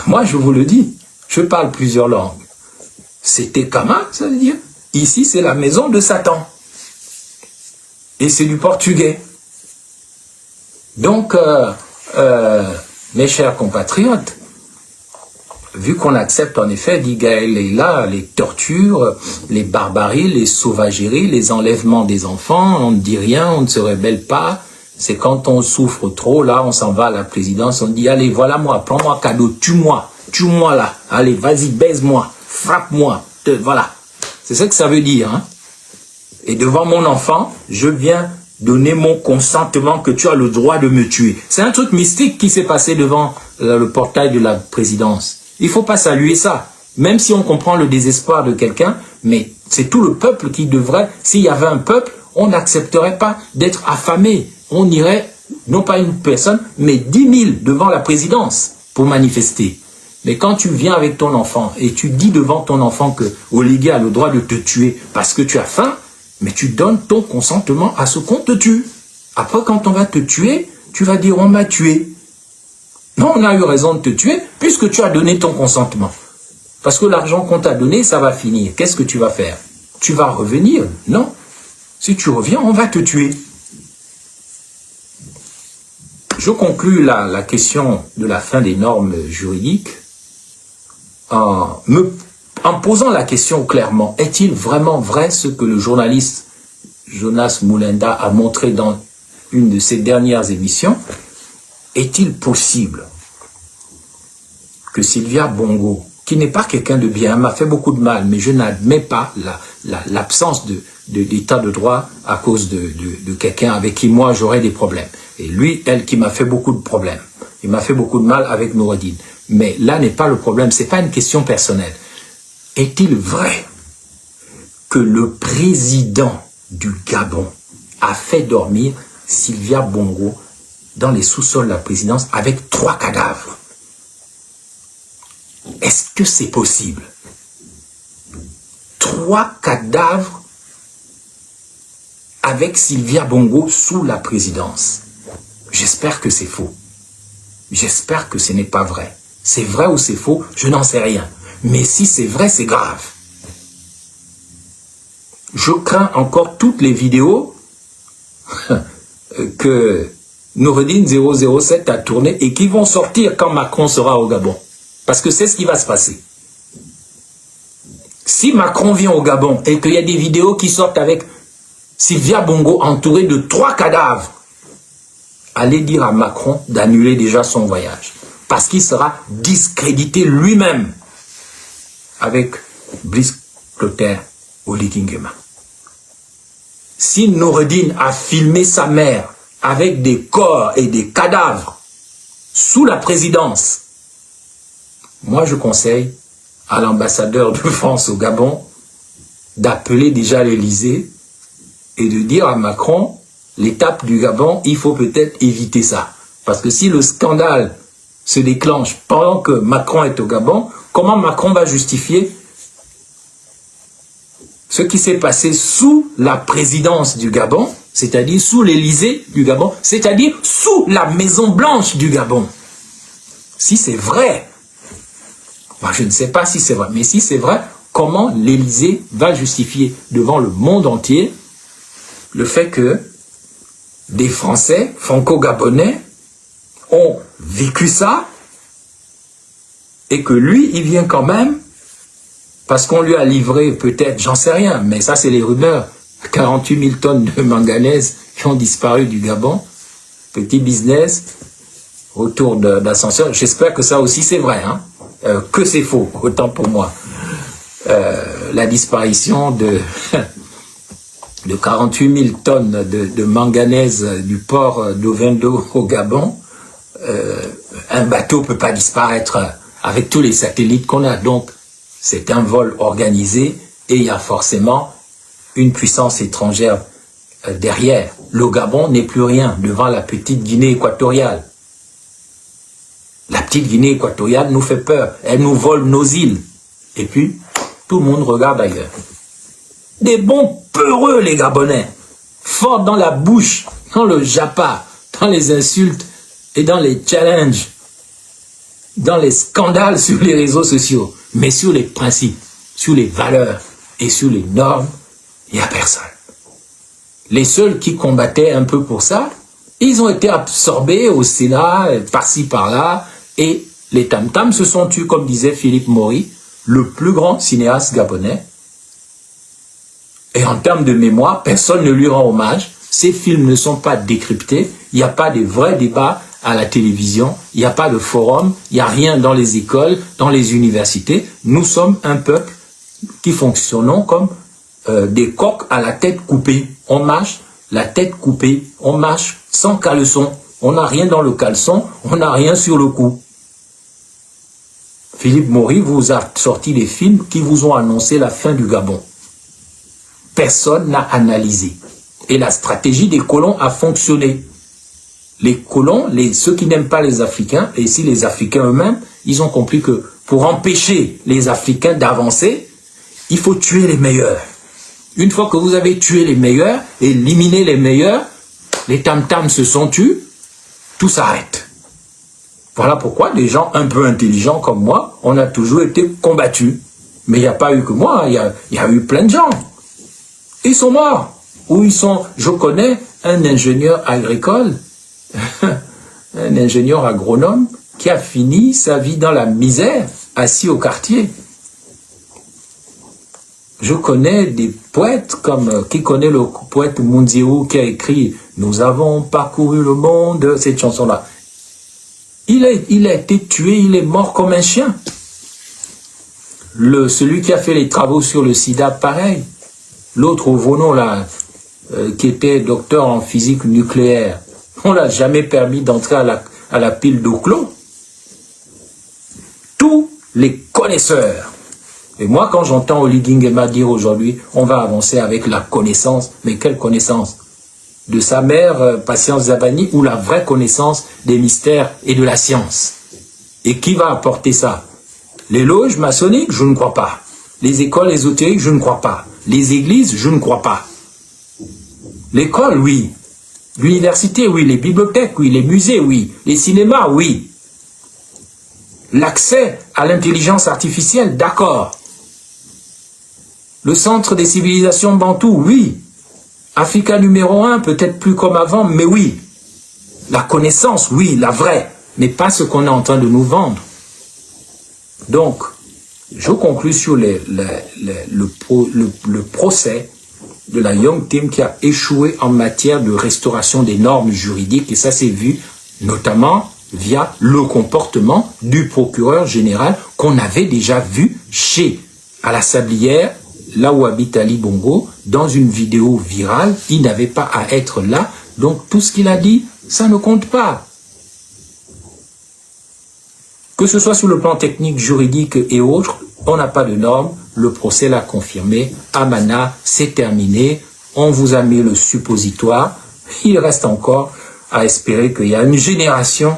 Moi, je vous le dis, je parle plusieurs langues. Setekama, ça veut dire, ici, c'est la maison de Satan. Et c'est du portugais. Donc, mes chers compatriotes, vu qu'on accepte en effet, dit Gaël Leila, les tortures, les barbaries, les sauvageries, les enlèvements des enfants, on ne dit rien, on ne se rebelle pas. C'est quand on souffre trop, là, on s'en va à la présidence, on dit, allez, voilà moi, prends-moi cadeau, tue-moi là, allez, vas-y, baise-moi, frappe-moi, voilà. C'est ça que ça veut dire, hein. Et devant mon enfant, je viens donner mon consentement que tu as le droit de me tuer. C'est un truc mystique qui s'est passé devant le portail de la présidence. Il ne faut pas saluer ça, même si on comprend le désespoir de quelqu'un, mais c'est tout le peuple qui devrait, s'il y avait un peuple, on n'accepterait pas d'être affamé. On irait, non pas une personne, mais 10 000 devant la présidence pour manifester. Mais quand tu viens avec ton enfant et tu dis devant ton enfant que Oligui a le droit de te tuer parce que tu as faim, mais tu donnes ton consentement à ce qu'on te tue. Après, quand on va te tuer, tu vas dire on m'a tué. Non, on a eu raison de te tuer puisque tu as donné ton consentement. Parce que l'argent qu'on t'a donné, ça va finir. Qu'est-ce que tu vas faire? Tu vas revenir? Non. Si tu reviens, on va te tuer. Je conclus la question de la fin des normes juridiques en posant la question clairement. Est-il vraiment vrai ce que le journaliste Jonas Moulenda a montré dans une de ses dernières émissions? Est-il possible que Sylvia Bongo, qui n'est pas quelqu'un de bien, m'a fait beaucoup de mal, mais je n'admets pas l'absence d'état de droit à cause de quelqu'un avec qui moi j'aurais des problèmes. Et lui, elle qui m'a fait beaucoup de problèmes. Il m'a fait beaucoup de mal avec Noureddine. Mais là n'est pas le problème, c'est pas une question personnelle. Est-il vrai que le président du Gabon a fait dormir Sylvia Bongo dans les sous-sols de la présidence avec 3 cadavres? Est-ce que c'est possible? 3 cadavres avec Sylvia Bongo sous la présidence. J'espère que c'est faux. J'espère que ce n'est pas vrai. C'est vrai ou c'est faux, je n'en sais rien. Mais si c'est vrai, c'est grave. Je crains encore toutes les vidéos que Noureddine 007 a tournées et qui vont sortir quand Macron sera au Gabon. Parce que c'est ce qui va se passer. Si Macron vient au Gabon et qu'il y a des vidéos qui sortent avec Sylvia Bongo entourée de 3 cadavres, allez dire à Macron d'annuler déjà son voyage. Parce qu'il sera discrédité lui-même avec Brice Clotaire Oligui Nguema. Si Noureddine a filmé sa mère avec des corps et des cadavres sous la présidence, moi je conseille à l'ambassadeur de France au Gabon d'appeler déjà l'Élysée et de dire à Macron, l'étape du Gabon, il faut peut-être éviter ça. Parce que si le scandale se déclenche pendant que Macron est au Gabon, comment Macron va justifier ce qui s'est passé sous la présidence du Gabon, c'est-à-dire sous l'Élysée du Gabon, c'est-à-dire sous la Maison Blanche du Gabon? Si c'est vrai, moi je ne sais pas si c'est vrai, mais si c'est vrai, comment l'Élysée va justifier devant le monde entier le fait que des Français franco-gabonais ont vécu ça et que lui, il vient quand même parce qu'on lui a livré peut-être, j'en sais rien, mais ça c'est les rumeurs, 48 000 tonnes de manganèse qui ont disparu du Gabon, petit business autour d'ascenseur. J'espère que ça aussi c'est vrai, hein, que c'est faux, autant pour moi. La disparition de 48 000 tonnes de manganèse du port d'Ovendo au Gabon, un bateau ne peut pas disparaître avec tous les satellites qu'on a. Donc, c'est un vol organisé et il y a forcément une puissance étrangère derrière. Le Gabon n'est plus rien devant la petite Guinée équatoriale. La petite Guinée équatoriale nous fait peur. Elle nous vole nos îles. Et puis, tout le monde regarde ailleurs. Des bons peureux, les Gabonais. Forts dans la bouche, dans le japa, dans les insultes et dans les challenges, dans les scandales sur les réseaux sociaux. Mais sur les principes, sur les valeurs et sur les normes, il n'y a personne. Les seuls qui combattaient un peu pour ça, ils ont été absorbés au Sénat, par-ci, par-là, et les tam-tams se sont tus, comme disait Philippe Maury, le plus grand cinéaste gabonais. Et en termes de mémoire, personne ne lui rend hommage. Ces films ne sont pas décryptés. Il n'y a pas de vrais débats à la télévision. Il n'y a pas de forum. Il n'y a rien dans les écoles, dans les universités. Nous sommes un peuple qui fonctionnons comme des coqs à la tête coupée. On marche la tête coupée. On marche sans caleçon. On n'a rien dans le caleçon. On n'a rien sur le cou. Philippe Maury vous a sorti des films qui vous ont annoncé la fin du Gabon. Personne n'a analysé. Et la stratégie des colons a fonctionné. Les colons, ceux qui n'aiment pas les Africains, et ici les Africains eux-mêmes, ils ont compris que pour empêcher les Africains d'avancer, il faut tuer les meilleurs. Une fois que vous avez tué les meilleurs, éliminé les meilleurs, les tam-tams se sont tus, tout s'arrête. Voilà pourquoi des gens un peu intelligents comme moi, on a toujours été combattus. Mais il n'y a pas eu que moi, il y a eu plein de gens. Ils sont morts. Ou ils sont... Je connais un ingénieur agricole, un ingénieur agronome, qui a fini sa vie dans la misère, assis au quartier. Je connais des poètes comme... Qui connaît le poète Munziru qui a écrit « Nous avons parcouru le monde », cette chanson-là. Il a été tué, il est mort comme un chien. Celui qui a fait les travaux sur le sida, pareil. L'autre au Vono, là, qui était docteur en physique nucléaire, on l'a jamais permis d'entrer à la pile d'eau clos. Tous les connaisseurs. Et moi, quand j'entends Oli Nguema dire aujourd'hui, on va avancer avec la connaissance, mais quelle connaissance? De sa mère, Patience Zabani, ou la vraie connaissance des mystères et de la science? Et qui va apporter ça? Les loges maçonniques, je ne crois pas. Les écoles ésotériques, je ne crois pas. Les églises, je ne crois pas. L'école, oui. L'université, oui. Les bibliothèques, oui. Les musées, oui. Les cinémas, oui. L'accès à l'intelligence artificielle, d'accord. Le centre des civilisations bantoues, oui. Africa numéro 1, peut-être plus comme avant, mais oui. La connaissance, oui, la vraie, mais pas ce qu'on est en train de nous vendre. Donc, je conclus sur le procès de la Young Team qui a échoué en matière de restauration des normes juridiques, et ça s'est vu notamment via le comportement du procureur général qu'on avait déjà vu chez à la Sablière, là où habite Ali Bongo, dans une vidéo virale. Il n'avait pas à être là, donc tout ce qu'il a dit, ça ne compte pas. Que ce soit sur le plan technique, juridique et autres, on n'a pas de normes. Le procès l'a confirmé. Amana, c'est terminé. On vous a mis le suppositoire. Il reste encore à espérer qu'il y a une génération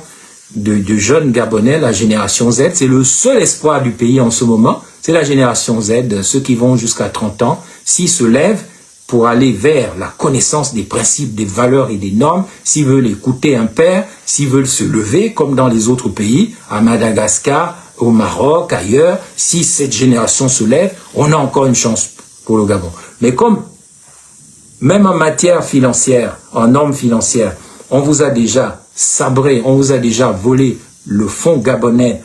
de jeunes Gabonais, la génération Z. C'est le seul espoir du pays en ce moment. C'est la génération Z, ceux qui vont jusqu'à 30 ans. S'ils se lèvent pour aller vers la connaissance des principes, des valeurs et des normes, s'ils veulent écouter un père, s'ils veulent se lever, comme dans les autres pays, à Madagascar, au Maroc, ailleurs, si cette génération se lève, on a encore une chance pour le Gabon. Mais comme, même en matière financière, en normes financières, on vous a déjà sabré, on vous a déjà volé le fonds gabonais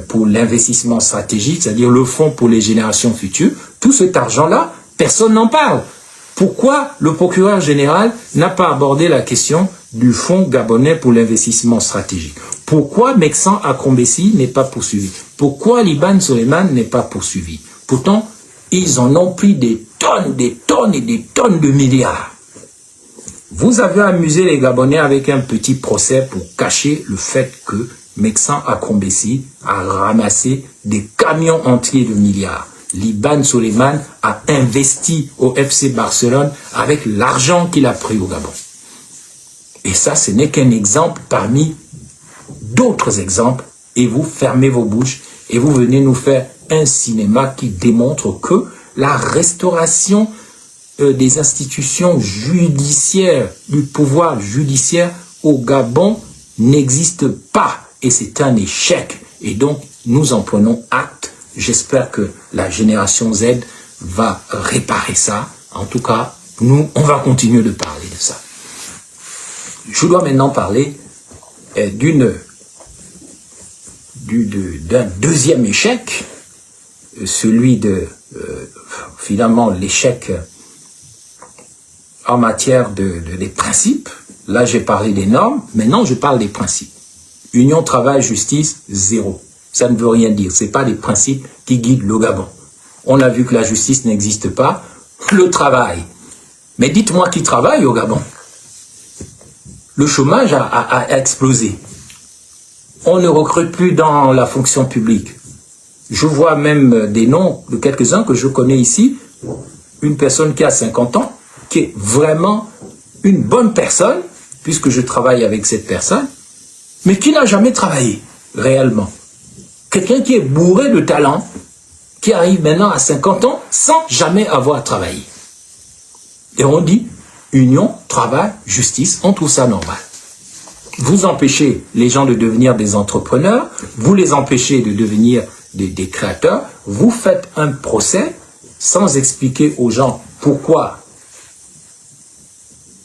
pour l'investissement stratégique, c'est-à-dire le fonds pour les générations futures, tout cet argent-là, personne n'en parle. Pourquoi le procureur général n'a pas abordé la question du fonds gabonais pour l'investissement stratégique? Pourquoi Meksan Akombesi n'est pas poursuivi? Pourquoi Liban Soleiman n'est pas poursuivi? Pourtant, ils en ont pris des tonnes et des tonnes de milliards. Vous avez amusé les Gabonais avec un petit procès pour cacher le fait que Meksan Akombesi a ramassé des camions entiers de milliards. Liban Soleiman a investi au FC Barcelone avec l'argent qu'il a pris au Gabon. Et ça, ce n'est qu'un exemple parmi d'autres exemples. Et vous fermez vos bouches et vous venez nous faire un cinéma qui démontre que la restauration des institutions judiciaires, du pouvoir judiciaire au Gabon n'existe pas. Et c'est un échec. Et donc, nous en prenons acte. J'espère que la génération Z va réparer ça. En tout cas, nous, on va continuer de parler de ça. Je dois maintenant parler d'un deuxième échec, celui de, finalement, l'échec en matière des principes. Là, j'ai parlé des normes. Maintenant, je parle des principes. Union, travail, justice, zéro. Ça ne veut rien dire. Ce n'est pas des principes qui guident le Gabon. On a vu que la justice n'existe pas. Le travail. Mais dites-moi qui travaille au Gabon. Le chômage a explosé. On ne recrute plus dans la fonction publique. Je vois même des noms de quelques-uns que je connais ici. Une personne qui a 50 ans, qui est vraiment une bonne personne, puisque je travaille avec cette personne, mais qui n'a jamais travaillé réellement. Quelqu'un qui est bourré de talent, qui arrive maintenant à 50 ans sans jamais avoir travaillé. Et on dit, union, travail, justice, on trouve ça normal. Vous empêchez les gens de devenir des entrepreneurs, vous les empêchez de devenir des créateurs, vous faites un procès sans expliquer aux gens pourquoi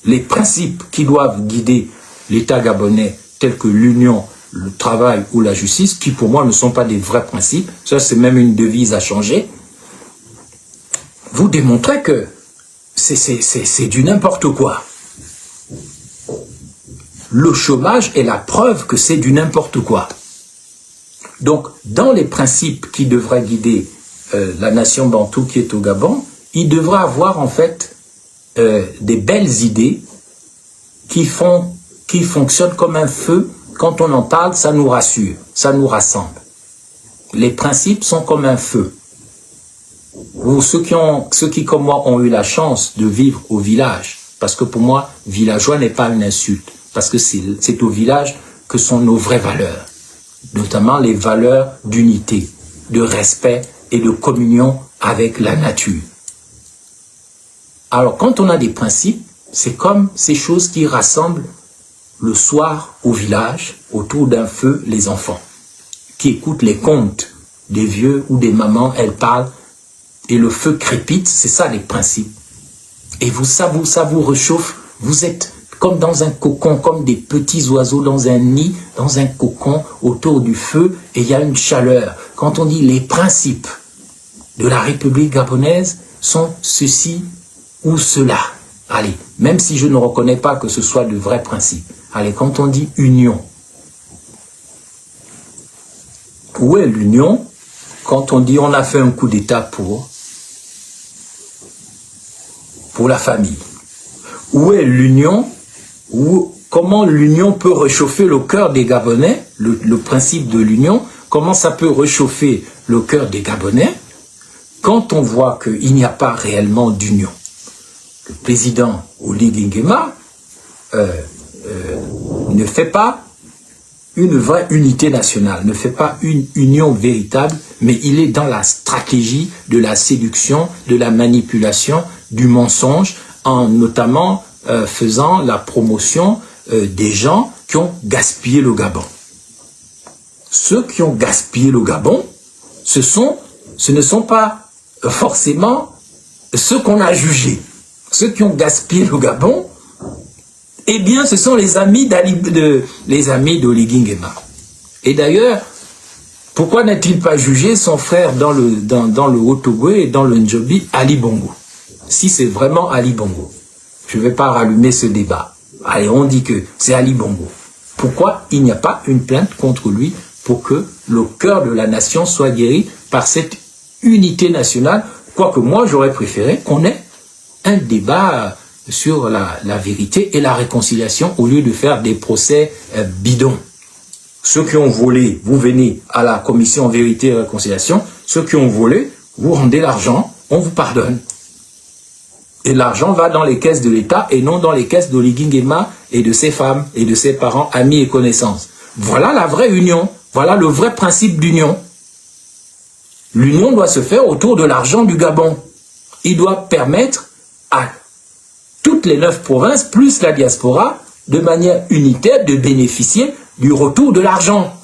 les principes qui doivent guider l'État gabonais, tels que l'union, le travail ou la justice, qui pour moi ne sont pas des vrais principes, ça c'est même une devise à changer, vous démontrez que c'est du n'importe quoi. Le chômage est la preuve que c'est du n'importe quoi. Donc, dans les principes qui devraient guider la nation bantou qui est au Gabon, il devrait avoir en fait des belles idées qui fonctionnent comme un feu. Quand on en parle, ça nous rassure, ça nous rassemble. Les principes sont comme un feu. Ceux qui, comme moi, ont eu la chance de vivre au village, parce que pour moi, villageois n'est pas une insulte, parce que c'est au village que sont nos vraies valeurs, notamment les valeurs d'unité, de respect et de communion avec la nature. Alors, quand on a des principes, c'est comme ces choses qui rassemblent le soir au village, autour d'un feu, les enfants, qui écoutent les contes des vieux ou des mamans, elles parlent, et le feu crépite, c'est ça les principes. Et ça vous réchauffe, vous êtes comme dans un cocon, comme des petits oiseaux dans un nid, dans un cocon autour du feu, et il y a une chaleur. Quand on dit les principes de la République gabonaise sont ceci ou cela. Allez, même si je ne reconnais pas que ce soit de vrais principes. Allez, quand on dit union, où est l'union quand on dit on a fait un coup d'État pour la famille? Où est l'union? Comment l'union peut réchauffer le cœur des Gabonais, le principe de l'union? comment ça peut réchauffer le cœur des Gabonais quand on voit qu'il n'y a pas réellement d'union. Le président Oligui Nguema ne fait pas une vraie unité nationale, ne fait pas une union véritable, mais il est dans la stratégie de la séduction, de la manipulation, du mensonge, en notamment faisant la promotion des gens qui ont gaspillé le Gabon. Ceux qui ont gaspillé le Gabon, ce ne sont pas forcément ceux qu'on a jugés. Ceux qui ont gaspillé le Gabon, eh bien, ce sont les amis d'Oligui Nguema. Et d'ailleurs, pourquoi n'a-t-il pas jugé son frère dans le Haut-Togo et dans le Ndjobi, Ali Bongo? Si c'est vraiment Ali Bongo. Je ne vais pas rallumer ce débat. Allez, on dit que c'est Ali Bongo. Pourquoi il n'y a pas une plainte contre lui pour que le cœur de la nation soit guéri par cette unité nationale? Quoique moi, j'aurais préféré qu'on ait un débat sur la vérité et la réconciliation au lieu de faire des procès bidons. Ceux qui ont volé, vous venez à la commission vérité et réconciliation. Ceux qui ont volé, vous rendez l'argent, on vous pardonne. Et l'argent va dans les caisses de l'État et non dans les caisses d'Oligui Nguema et de ses femmes et de ses parents, amis et connaissances. Voilà la vraie union. Voilà le vrai principe d'union. L'union doit se faire autour de l'argent du Gabon. Il doit permettre à toutes les 9 provinces, plus la diaspora, de manière unitaire, de bénéficier du retour de l'argent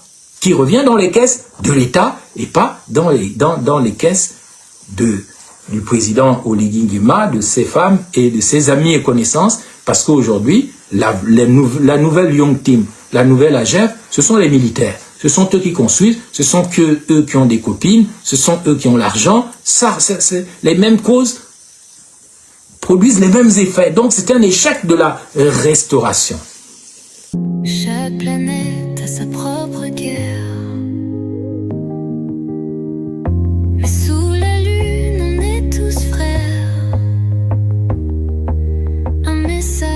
qui revient dans les caisses de l'État et pas dans les caisses du président Oligui Nguema, de ses femmes et de ses amis et connaissances, parce qu'aujourd'hui, la nouvelle Young Team, la nouvelle AGEF, ce sont les militaires. Ce sont eux qui construisent, ce sont eux qui ont des copines, ce sont eux qui ont l'argent. Ça, les mêmes causes produisent les mêmes effets. Donc c'est un échec de la restauration. Chaque planète a sa propre guerre. Mais sous la lune, on est tous frères. Un message